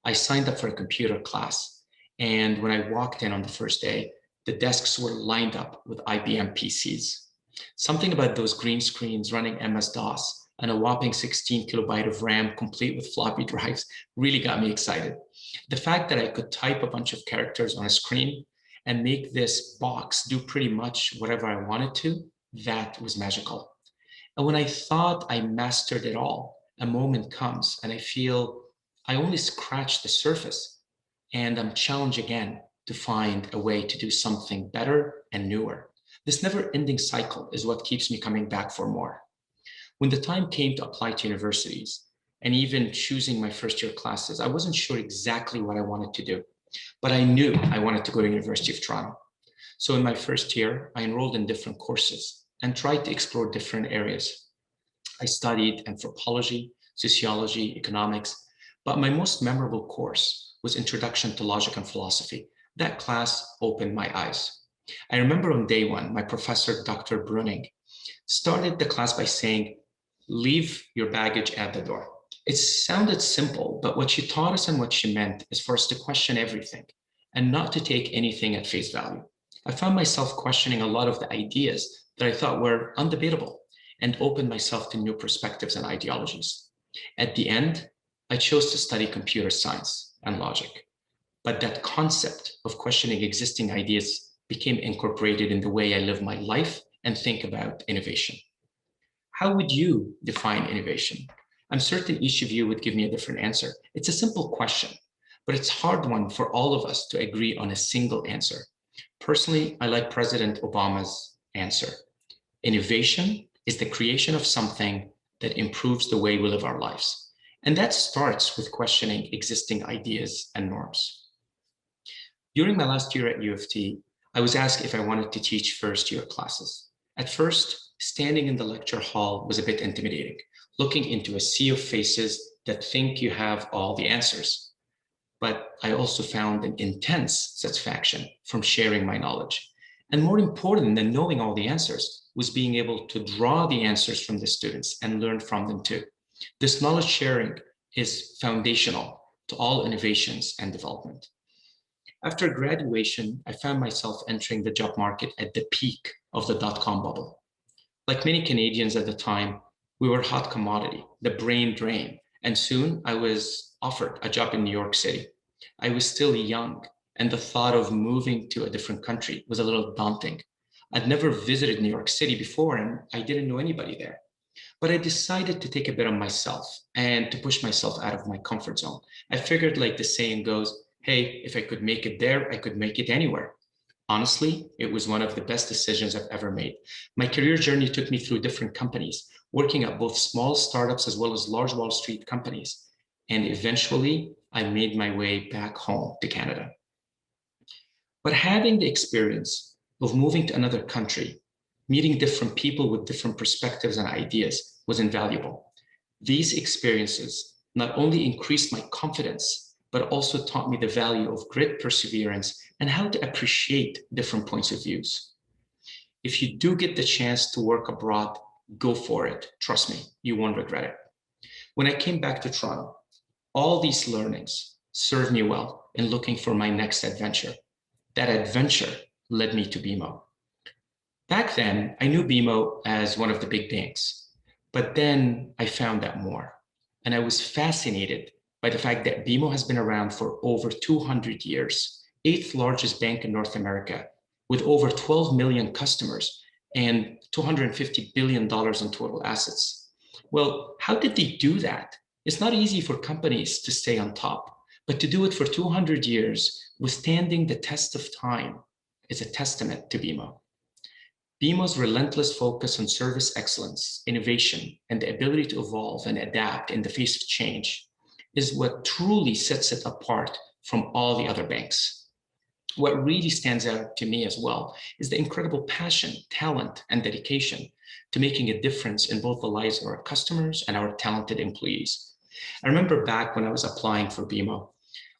I signed up for a computer class, and when I walked in on the first day, the desks were lined up with IBM PCs. Something about those green screens running MS-DOS and a whopping 16 kilobyte of RAM complete with floppy drives really got me excited. The fact that I could type a bunch of characters on a screen and make this box do pretty much whatever I wanted to, that was magical. And when I thought I mastered it all, a moment comes and I feel I only scratched the surface, and I'm challenged again to find a way to do something better and newer. This never-ending cycle is what keeps me coming back for more. When the time came to apply to universities and even choosing my first year classes, I wasn't sure exactly what I wanted to do, but I knew I wanted to go to University of Toronto. So in my first year, I enrolled in different courses and tried to explore different areas. I studied anthropology, sociology, economics, but my most memorable course was Introduction to Logic and Philosophy. That class opened my eyes. I remember on day one, my professor, Dr. Bruning, started the class by saying, leave your baggage at the door. It sounded simple, but what she taught us and what she meant is for us to question everything and not to take anything at face value. I found myself questioning a lot of the ideas that I thought were undebatable and opened myself to new perspectives and ideologies. At the end, I chose to study computer science and logic, but that concept of questioning existing ideas became incorporated in the way I live my life and think about innovation. How would you define innovation? I'm certain each of you would give me a different answer. It's a simple question, but it's a hard one for all of us to agree on a single answer. Personally, I like President Obama's answer. Innovation is the creation of something that improves the way we live our lives. And that starts with questioning existing ideas and norms. During my last year at U of T, I was asked if I wanted to teach first year classes. At first, standing in the lecture hall was a bit intimidating, looking into a sea of faces that think you have all the answers. But I also found an intense satisfaction from sharing my knowledge. And more important than knowing all the answers was being able to draw the answers from the students and learn from them too. This knowledge sharing is foundational to all innovations and development. After graduation, I found myself entering the job market at the peak of the dot-com bubble. Like many Canadians at the time, we were a hot commodity, the brain drain, and soon I was offered a job in New York City. I was still young, and the thought of moving to a different country was a little daunting. I'd never visited New York City before, and I didn't know anybody there. But I decided to take a bet on myself and to push myself out of my comfort zone. I figured, like the saying goes, hey, if I could make it there, I could make it anywhere. Honestly, it was one of the best decisions I've ever made. My career journey took me through different companies, working at both small startups as well as large Wall Street companies. And eventually, I made my way back home to Canada. But having the experience of moving to another country, meeting different people with different perspectives and ideas was invaluable. These experiences not only increased my confidence, but also taught me the value of grit, perseverance, and how to appreciate different points of views. If you do get the chance to work abroad, go for it. Trust me, you won't regret it. When I came back to Toronto, all these learnings served me well in looking for my next adventure. That adventure led me to BMO. Back then, I knew BMO as one of the big banks, but then I found out more. And I was fascinated by the fact that BMO has been around for over 200 years, eighth largest bank in North America, with over 12 million customers and $250 billion in total assets. Well, how did they do that? It's not easy for companies to stay on top, but to do it for 200 years, withstanding the test of time, is a testament to BMO. BMO's relentless focus on service excellence, innovation, and the ability to evolve and adapt in the face of change is what truly sets it apart from all the other banks. What really stands out to me as well is the incredible passion, talent, and dedication to making a difference in both the lives of our customers and our talented employees. I remember back when I was applying for BMO,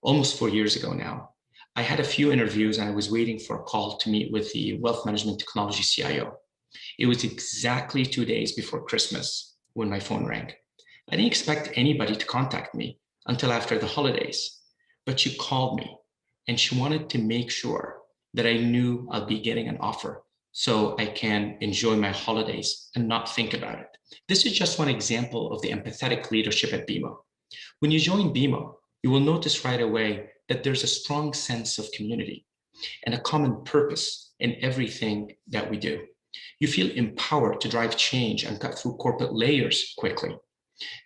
almost 4 years ago now, I had a few interviews and I was waiting for a call to meet with the Wealth Management Technology CIO. It was exactly 2 days before Christmas when my phone rang. I didn't expect anybody to contact me until after the holidays, but she called me and she wanted to make sure that I knew I'll be getting an offer so I can enjoy my holidays and not think about it. This is just one example of the empathetic leadership at BMO. When you join BMO, you will notice right away that there's a strong sense of community and a common purpose in everything that we do. You feel empowered to drive change and cut through corporate layers quickly.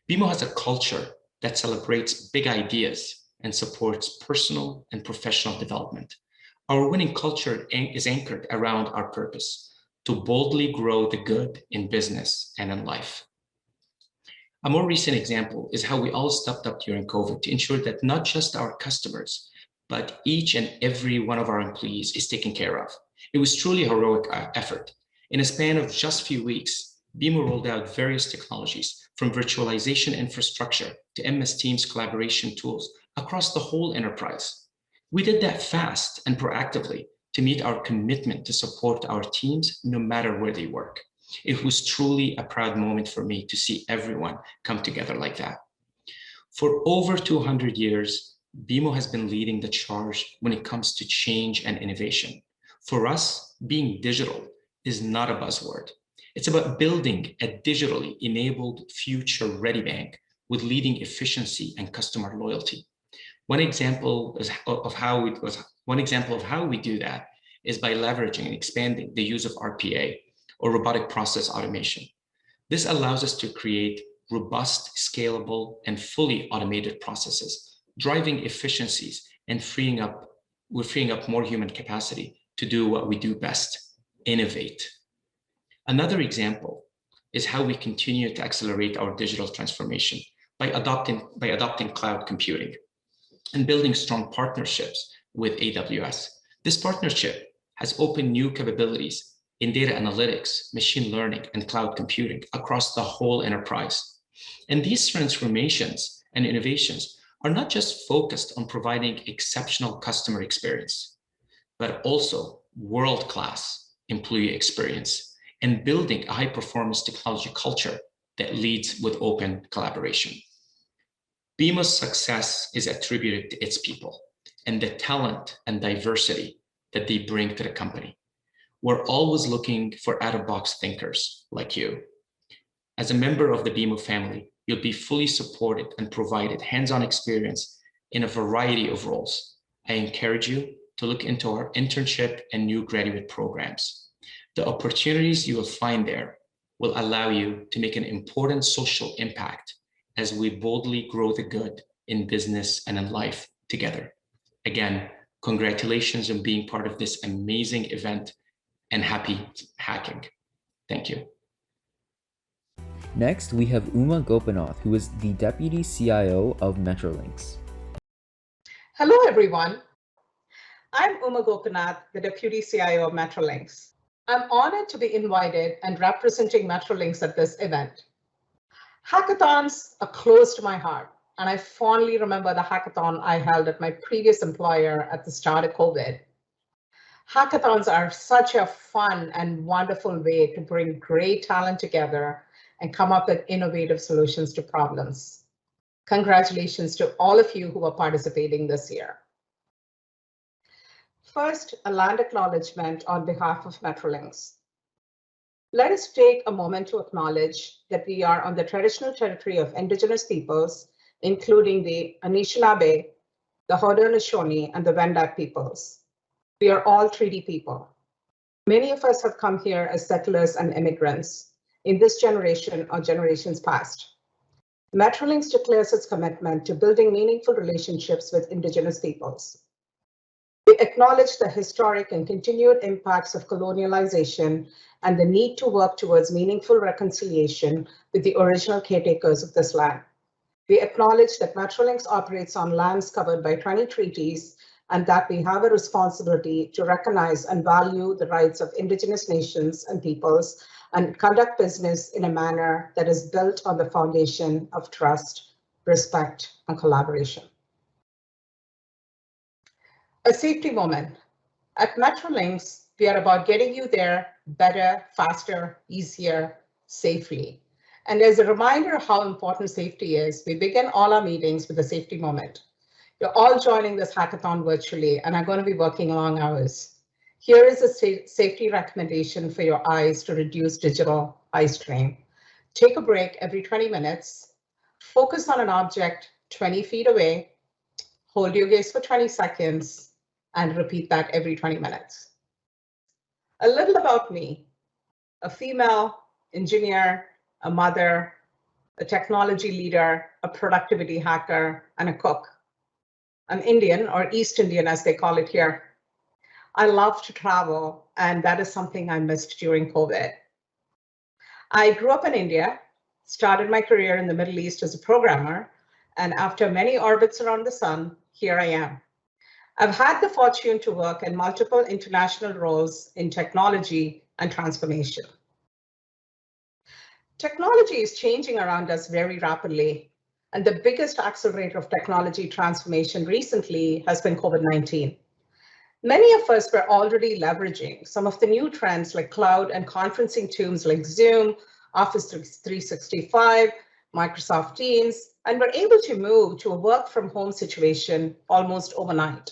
BMO has a culture that celebrates big ideas and supports personal and professional development. Our winning culture is anchored around our purpose to boldly grow the good in business and in life. A more recent example is how we all stepped up during COVID to ensure that not just our customers, but each and every one of our employees is taken care of. It was truly a heroic effort. In a span of just a few weeks, BMO rolled out various technologies from virtualization infrastructure to MS Teams collaboration tools across the whole enterprise. We did that fast and proactively to meet our commitment to support our teams no matter where they work. It was truly a proud moment for me to see everyone come together like that. For over 200 years, BMO has been leading the charge when it comes to change and innovation. For us, being digital is not a buzzword. It's about building a digitally enabled future-ready bank with leading efficiency and customer loyalty. One example of how we do that is by leveraging and expanding the use of RPA, or robotic process automation. This allows us to create robust, scalable, and fully automated processes, driving efficiencies and freeing up more human capacity to do what we do best, innovate. Another example is how we continue to accelerate our digital transformation by adopting cloud computing and building strong partnerships with AWS. This partnership has opened new capabilities in data analytics, machine learning, and cloud computing across the whole enterprise. And these transformations and innovations are not just focused on providing exceptional customer experience, but also world-class employee experience and building a high-performance technology culture that leads with open collaboration. BMO's success is attributed to its people and the talent and diversity that they bring to the company. We're always looking for out-of-box thinkers like you. As a member of the BMO family, you'll be fully supported and provided hands-on experience in a variety of roles. I encourage you to look into our internship and new graduate programs. The opportunities you will find there will allow you to make an important social impact as we boldly grow the good in business and in life together. Again, congratulations on being part of this amazing event and happy hacking. Thank you. Next, we have Uma Gopinath, who is the Deputy CIO of Metrolinx. Hello, everyone. I'm Uma Gopinath, the Deputy CIO of Metrolinx. I'm honored to be invited and representing Metrolinx at this event. Hackathons are close to my heart, and I fondly remember the hackathon I held at my previous employer at the start of COVID. Hackathons are such a fun and wonderful way to bring great talent together and come up with innovative solutions to problems. Congratulations to all of you who are participating this year. First, a land acknowledgement on behalf of Metrolinx. Let us take a moment to acknowledge that we are on the traditional territory of Indigenous peoples, including the Anishinaabe, the Haudenosaunee, and the Wendat peoples. We are all treaty people. Many of us have come here as settlers and immigrants in this generation or generations past. Metrolinx declares its commitment to building meaningful relationships with Indigenous peoples. We acknowledge the historic and continued impacts of colonialization and the need to work towards meaningful reconciliation with the original caretakers of this land. We acknowledge that Metrolinx operates on lands covered by 20 treaties and that we have a responsibility to recognize and value the rights of Indigenous nations and peoples and conduct business in a manner that is built on the foundation of trust, respect, and collaboration. A safety moment. At Metrolinx, we are about getting you there better, faster, easier, safely. And as a reminder of how important safety is, we begin all our meetings with a safety moment. You're all joining this hackathon virtually and are going to be working long hours. Here is a safety recommendation for your eyes to reduce digital eye strain. Take a break every 20 minutes, focus on an object 20 feet away, hold your gaze for 20 seconds, and repeat that every 20 minutes. A little about me: a female engineer, a mother, a technology leader, a productivity hacker, and a cook. I'm Indian, or East Indian as they call it here. I love to travel, and that is something I missed during COVID. I grew up in India, started my career in the Middle East as a programmer, and after many orbits around the sun, here I am. I've had the fortune to work in multiple international roles in technology and transformation. Technology is changing around us very rapidly, and the biggest accelerator of technology transformation recently has been COVID-19. Many of us were already leveraging some of the new trends like cloud and conferencing tools like Zoom, Office 365, Microsoft Teams, and were able to move to a work from home situation almost overnight.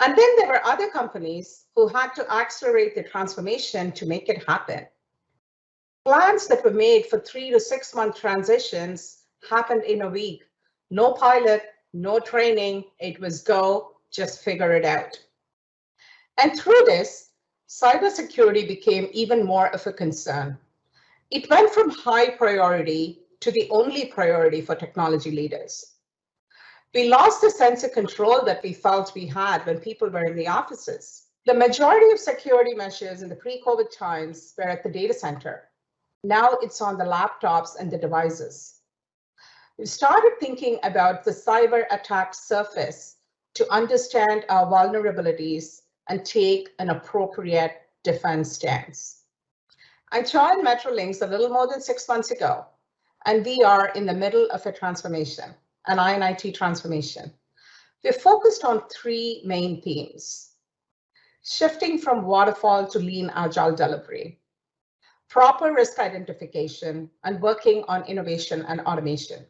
And then there were other companies who had to accelerate their transformation to make it happen. Plans that were made for 3 to 6 month transitions happened in a week. No pilot, no training, it was go, just figure it out. And through this, cybersecurity became even more of a concern. It went from high priority to the only priority for technology leaders. We lost the sense of control that we felt we had when people were in the offices. The majority of security measures in the pre-COVID times were at the data center. Now it's on the laptops and the devices. We started thinking about the cyber attack surface to understand our vulnerabilities and take an appropriate defense stance. I joined Metrolinx a little more than 6 months ago, and we are in the middle of a transformation, an I&IT transformation. We're focused on 3 main themes: shifting from waterfall to lean agile delivery, proper risk identification, and working on innovation and automation.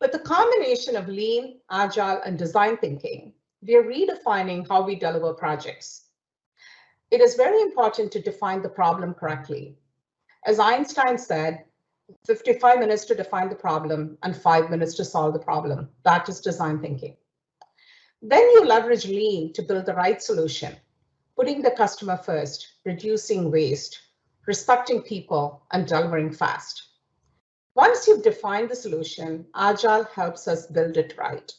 With the combination of lean, agile, and design thinking, we are redefining how we deliver projects. It is very important to define the problem correctly. As Einstein said, 55 minutes to define the problem and 5 minutes to solve the problem. That is design thinking. Then you leverage lean to build the right solution, putting the customer first, reducing waste, respecting people, and delivering fast. Once you've defined the solution, Agile helps us build it right,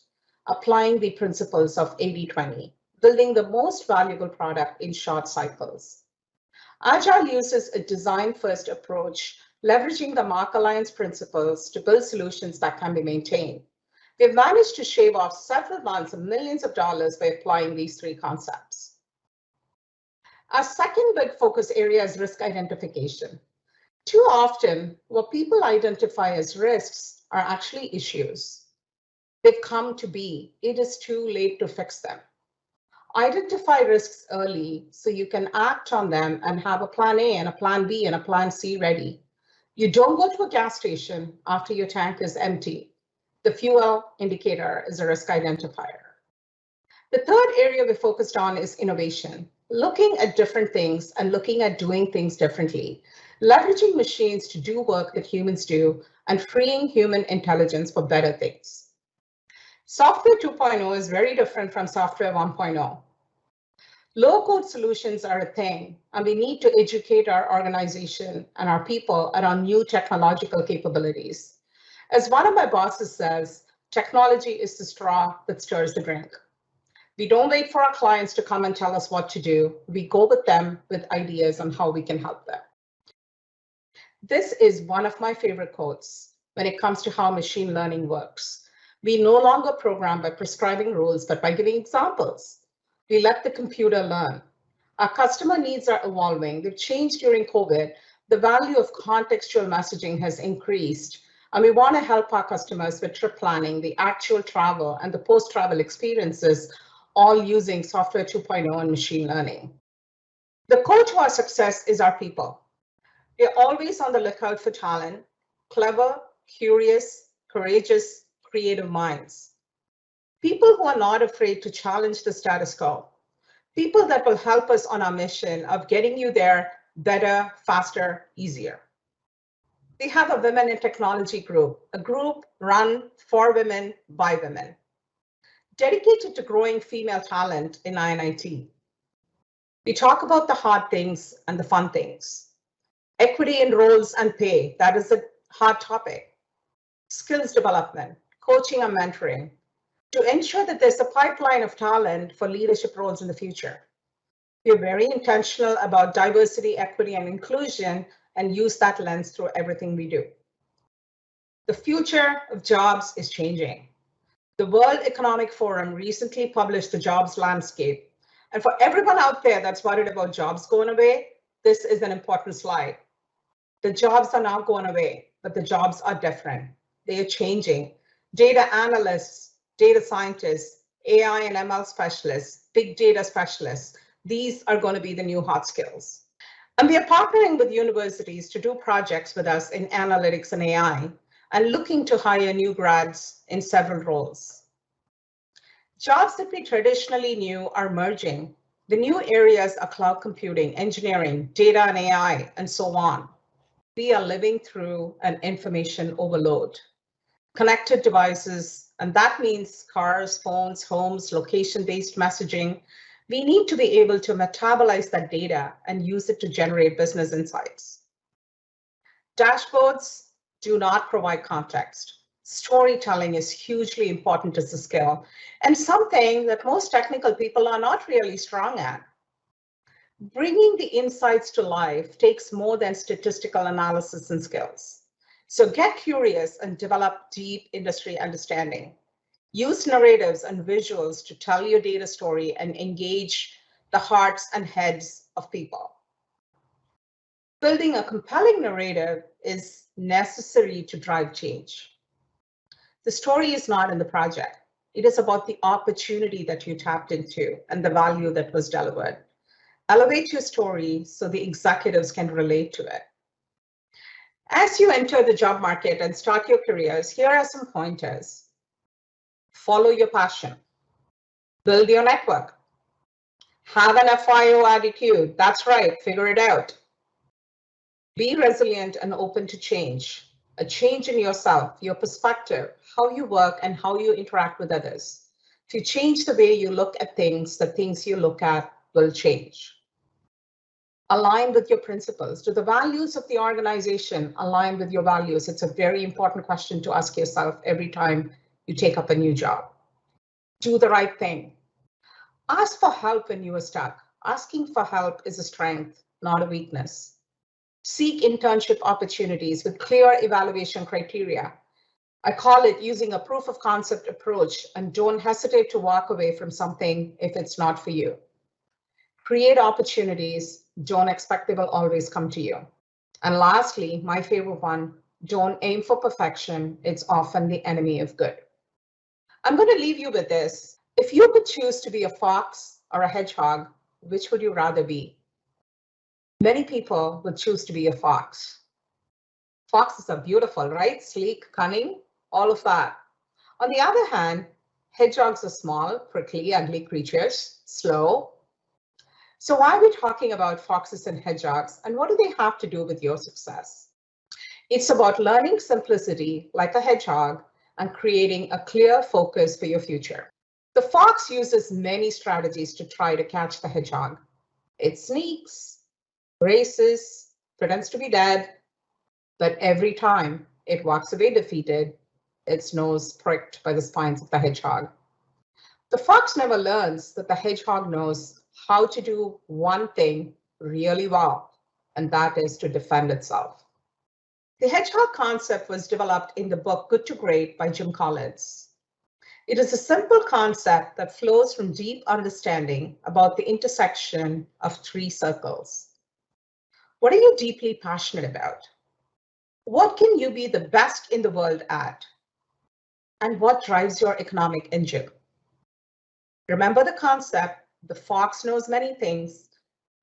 applying the principles of 80-20, building the most valuable product in short cycles. Agile uses a design-first approach, leveraging the Mark Alliance principles to build solutions that can be maintained. We've managed to shave off several months and millions of dollars by applying these 3 concepts. Our second big focus area is risk identification. Too often, what people identify as risks are actually issues. They've come to be. It is too late to fix them. Identify risks early so you can act on them and have a plan A and a plan B and a plan C ready. You don't go to a gas station after your tank is empty. The fuel indicator is a risk identifier. The third area we focused on is innovation, looking at different things and looking at doing things differently, leveraging machines to do work that humans do, and freeing human intelligence for better things. Software 2.0 is very different from software 1.0. Low-code solutions are a thing, and we need to educate our organization and our people around new technological capabilities. As one of my bosses says, technology is the straw that stirs the drink. We don't wait for our clients to come and tell us what to do. We go with them with ideas on how we can help them. This is one of my favorite quotes when it comes to how machine learning works. We no longer program by prescribing rules, but by giving examples. We let the computer learn. Our customer needs are evolving. They've changed during COVID. The value of contextual messaging has increased. And we want to help our customers with trip planning, the actual travel, and the post-travel experiences, all using software 2.0 and machine learning. The core to our success is our people. We're always on the lookout for talent, clever, curious, courageous, creative minds. People who are not afraid to challenge the status quo. People that will help us on our mission of getting you there better, faster, easier. We have a Women in Technology group, a group run for women by women, dedicated to growing female talent in INIT. We talk about the hard things and the fun things. Equity in roles and pay, that is a hard topic. Skills development, coaching and mentoring, to ensure that there's a pipeline of talent for leadership roles in the future. We're very intentional about diversity, equity, and inclusion, and use that lens through everything we do. The future of jobs is changing. The World Economic Forum recently published the jobs landscape. And for everyone out there that's worried about jobs going away, this is an important slide. The jobs are not going away, but the jobs are different. They are changing. Data analysts, data scientists, AI and ML specialists, big data specialists, these are going to be the new hot skills. And we are partnering with universities to do projects with us in analytics and AI, and looking to hire new grads in several roles. Jobs that we traditionally knew are merging. The new areas are cloud computing, engineering, data and AI, and so on. We are living through an information overload. Connected devices, and that means cars, phones, homes, location-based messaging. We need to be able to metabolize that data and use it to generate business insights. Dashboards do not provide context. Storytelling is hugely important as a skill, and something that most technical people are not really strong at. Bringing the insights to life takes more than statistical analysis and skills. So get curious and develop deep industry understanding. Use narratives and visuals to tell your data story and engage the hearts and heads of people. Building a compelling narrative is necessary to drive change. The story is not in the project. It is about the opportunity that you tapped into and the value that was delivered. Elevate your story so the executives can relate to it. As you enter the job market and start your careers, here are some pointers. Follow your passion. Build your network. Have an FIO attitude. That's right, figure it out. Be resilient and open to change. A change in yourself, your perspective, how you work and how you interact with others. If you change the way you look at things, the things you look at will change. Align with your principles. Do the values of the organization align with your values? It's a very important question to ask yourself every time you take up a new job. Do the right thing. Ask for help when you are stuck. Asking for help is a strength, not a weakness. Seek internship opportunities with clear evaluation criteria. I call it using a proof of concept approach, and don't hesitate to walk away from something if it's not for you. Create opportunities. Don't expect they will always come to you. And lastly, my favorite one, don't aim for perfection. It's often the enemy of good. I'm going to leave you with this. If you could choose to be a fox or a hedgehog, which would you rather be? Many people would choose to be a fox. Foxes are beautiful, right? Sleek, cunning, all of that. On the other hand, hedgehogs are small, prickly, ugly creatures, slow. So why are we talking about foxes and hedgehogs, and what do they have to do with your success? It's about learning simplicity like a hedgehog and creating a clear focus for your future. The fox uses many strategies to try to catch the hedgehog. It sneaks, races, pretends to be dead, but every time it walks away defeated, its nose pricked by the spines of the hedgehog. The fox never learns that the hedgehog knows how to do one thing really well, and that is to defend itself. The hedgehog concept was developed in the book Good to Great by Jim Collins. It is a simple concept that flows from deep understanding about the intersection of three circles. What are you deeply passionate about? What can you be the best in the world at? And what drives your economic engine? Remember the concept, the fox knows many things,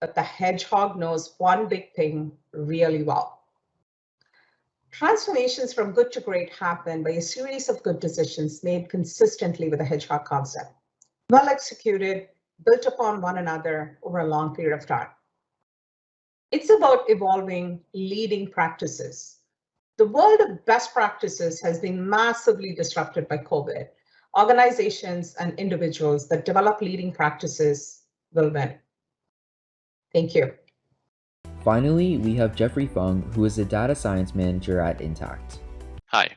but the hedgehog knows one big thing really well. Transformations from good to great happen by a series of good decisions made consistently with the hedgehog concept. Well executed, built upon one another over a long period of time. It's about evolving leading practices. The world of best practices has been massively disrupted by COVID. Organizations and individuals that develop leading practices will win. Thank you. Finally, we have Jeffrey Fung, who is a data science manager at Intact. Hi,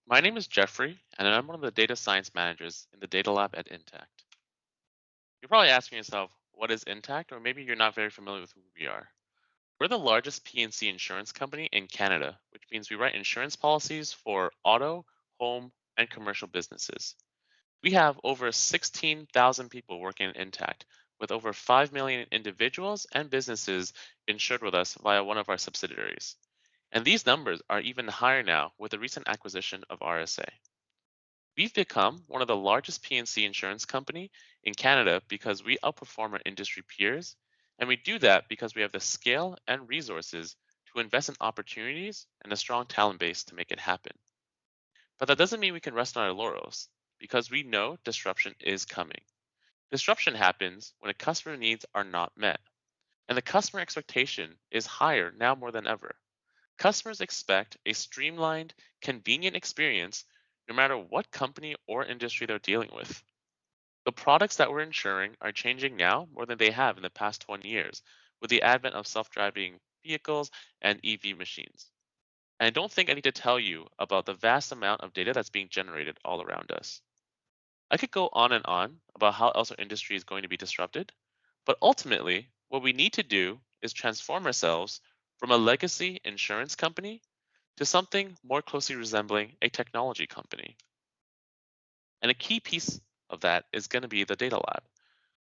my name is Jeffrey, and I'm one of the data science managers in the data lab at Intact. You're probably asking yourself, what is Intact? Or maybe you're not very familiar with who we are. We're the largest P&C insurance company in Canada, which means we write insurance policies for auto, home, and commercial businesses. We have over 16,000 people working at Intact, with over 5 million individuals and businesses insured with us via one of our subsidiaries. And these numbers are even higher now with the recent acquisition of RSA. We've become one of the largest P&C insurance company in Canada because we outperform our industry peers, and we do that because we have the scale and resources to invest in opportunities and a strong talent base to make it happen. But that doesn't mean we can rest on our laurels, because we know disruption is coming. Disruption happens when a customer needs are not met, and the customer expectation is higher now more than ever. Customers expect a streamlined, convenient experience no matter what company or industry they're dealing with. The products that we're insuring are changing now more than they have in the past 20 years with the advent of self-driving vehicles and EV machines. And I don't think I need to tell you about the vast amount of data that's being generated all around us. I could go on and on about how else our industry is going to be disrupted, but ultimately, what we need to do is transform ourselves from a legacy insurance company to something more closely resembling a technology company. And a key piece of that is going to be the data lab.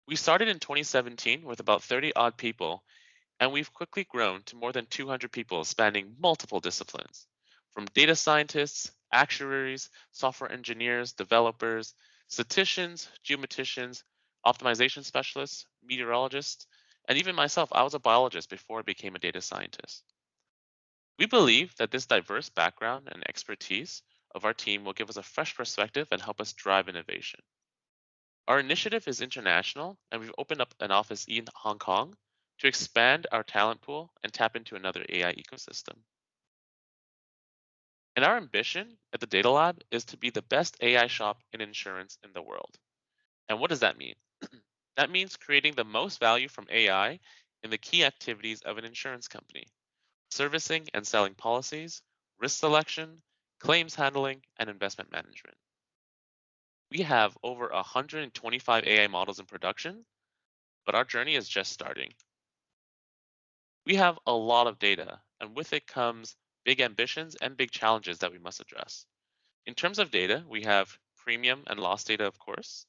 We started in 2017 with about 30 odd people, and we've quickly grown to more than 200 people spanning multiple disciplines, from data scientists, actuaries, software engineers, developers, statisticians, geometricians, optimization specialists, meteorologists, and even myself, I was a biologist before I became a data scientist. We believe that this diverse background and expertise of our team will give us a fresh perspective and help us drive innovation. Our initiative is international, and we've opened up an office in Hong Kong to expand our talent pool and tap into another AI ecosystem. And our ambition at the Data Lab is to be the best AI shop in insurance in the world. And what does that mean? That means creating the most value from AI in the key activities of an insurance company: servicing and selling policies, risk selection, claims handling, and investment management. We have over 125 AI models in production, but our journey is just starting. We have a lot of data, and with it comes big ambitions and big challenges that we must address. In terms of data, we have premium and loss data, of course,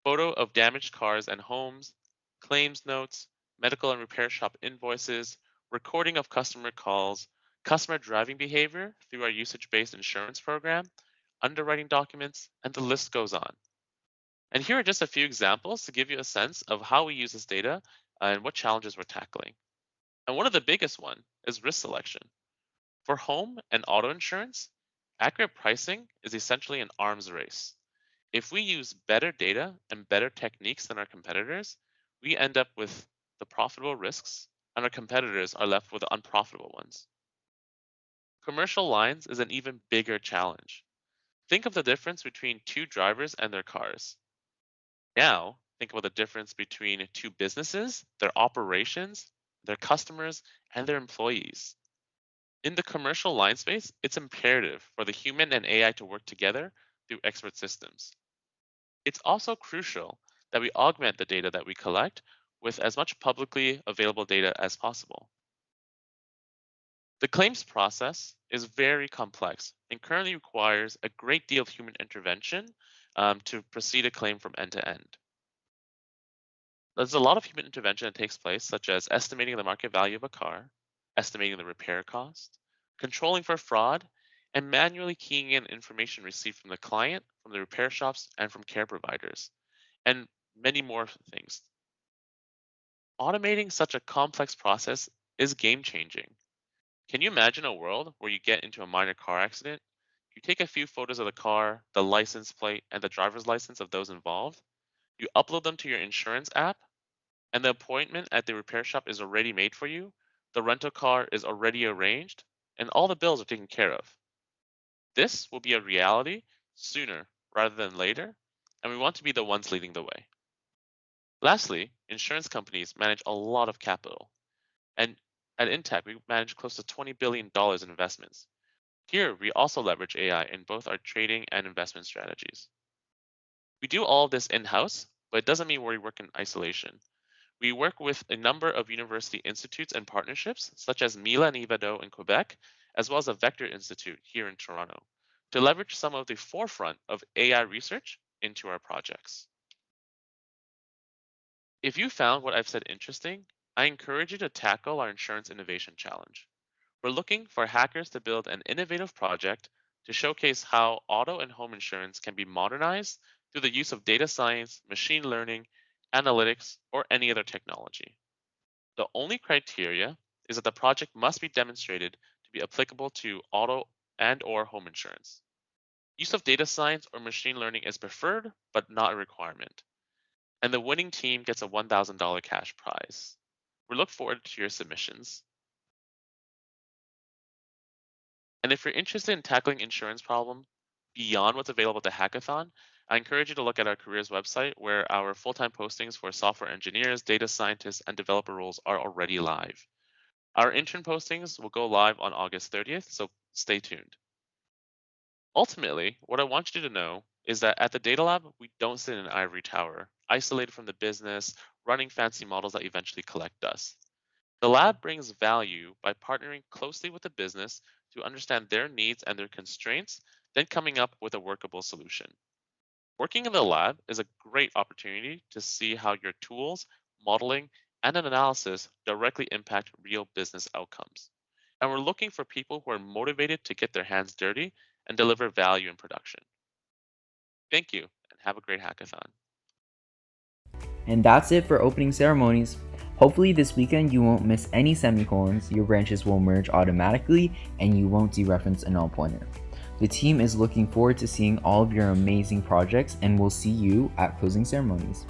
photo of damaged cars and homes, claims notes, medical and repair shop invoices, recording of customer calls, customer driving behavior through our usage-based insurance program, underwriting documents, and the list goes on. And here are just a few examples to give you a sense of how we use this data and what challenges we're tackling. And one of the biggest one is risk selection. For home and auto insurance, accurate pricing is essentially an arms race. If we use better data and better techniques than our competitors, we end up with the profitable risks, and our competitors are left with the unprofitable ones. Commercial lines is an even bigger challenge. Think of the difference between two drivers and their cars. Now, think about the difference between two businesses, their operations, their customers, and their employees. In the commercial line space, it's imperative for the human and AI to work together through expert systems. It's also crucial that we augment the data that we collect with as much publicly available data as possible. The claims process is very complex and currently requires a great deal of human intervention to proceed a claim from end to end. There's a lot of human intervention that takes place, such as estimating the market value of a car, estimating the repair cost, controlling for fraud, and manually keying in information received from the client, from the repair shops, and from care providers, and many more things. Automating such a complex process is game-changing. Can you imagine a world where you get into a minor car accident, you take a few photos of the car, the license plate, and the driver's license of those involved, You upload them to your insurance app, and the appointment at the repair shop is already made for you, the rental car is already arranged, and all the bills are taken care of. This will be a reality sooner rather than later, and we want to be the ones leading the way. Lastly, insurance companies manage a lot of capital, and at Intact, we manage close to $20 billion in investments. Here, we also leverage AI in both our trading and investment strategies. We do all of this in-house, but it doesn't mean we work in isolation. We work with a number of university institutes and partnerships, such as Mila and Ivado in Quebec, as well as the Vector Institute here in Toronto, to leverage some of the forefront of AI research into our projects. If you found what I've said interesting, I encourage you to tackle our Insurance Innovation Challenge. We're looking for hackers to build an innovative project to showcase how auto and home insurance can be modernized through the use of data science, machine learning, analytics, or any other technology. The only criteria is that the project must be demonstrated to be applicable to auto and/or home insurance. Use of data science or machine learning is preferred, but not a requirement. And the winning team gets a $1,000 cash prize. We look forward to your submissions. And if you're interested in tackling insurance problem beyond what's available at the hackathon, I encourage you to look at our careers website where our full-time postings for software engineers, data scientists, and developer roles are already live. Our intern postings will go live on August 30th, so stay tuned. Ultimately, what I want you to know is that at the Data Lab, we don't sit in an ivory tower, isolated from the business, running fancy models that eventually collect dust. The lab brings value by partnering closely with the business to understand their needs and their constraints, then coming up with a workable solution. Working in the lab is a great opportunity to see how your tools, modeling, and an analysis directly impact real business outcomes. And we're looking for people who are motivated to get their hands dirty and deliver value in production. Thank you, and have a great hackathon. And that's it for opening ceremonies. Hopefully this weekend you won't miss any semicolons, your branches will merge automatically, and you won't dereference a null pointer. The team is looking forward to seeing all of your amazing projects, and we'll see you at closing ceremonies.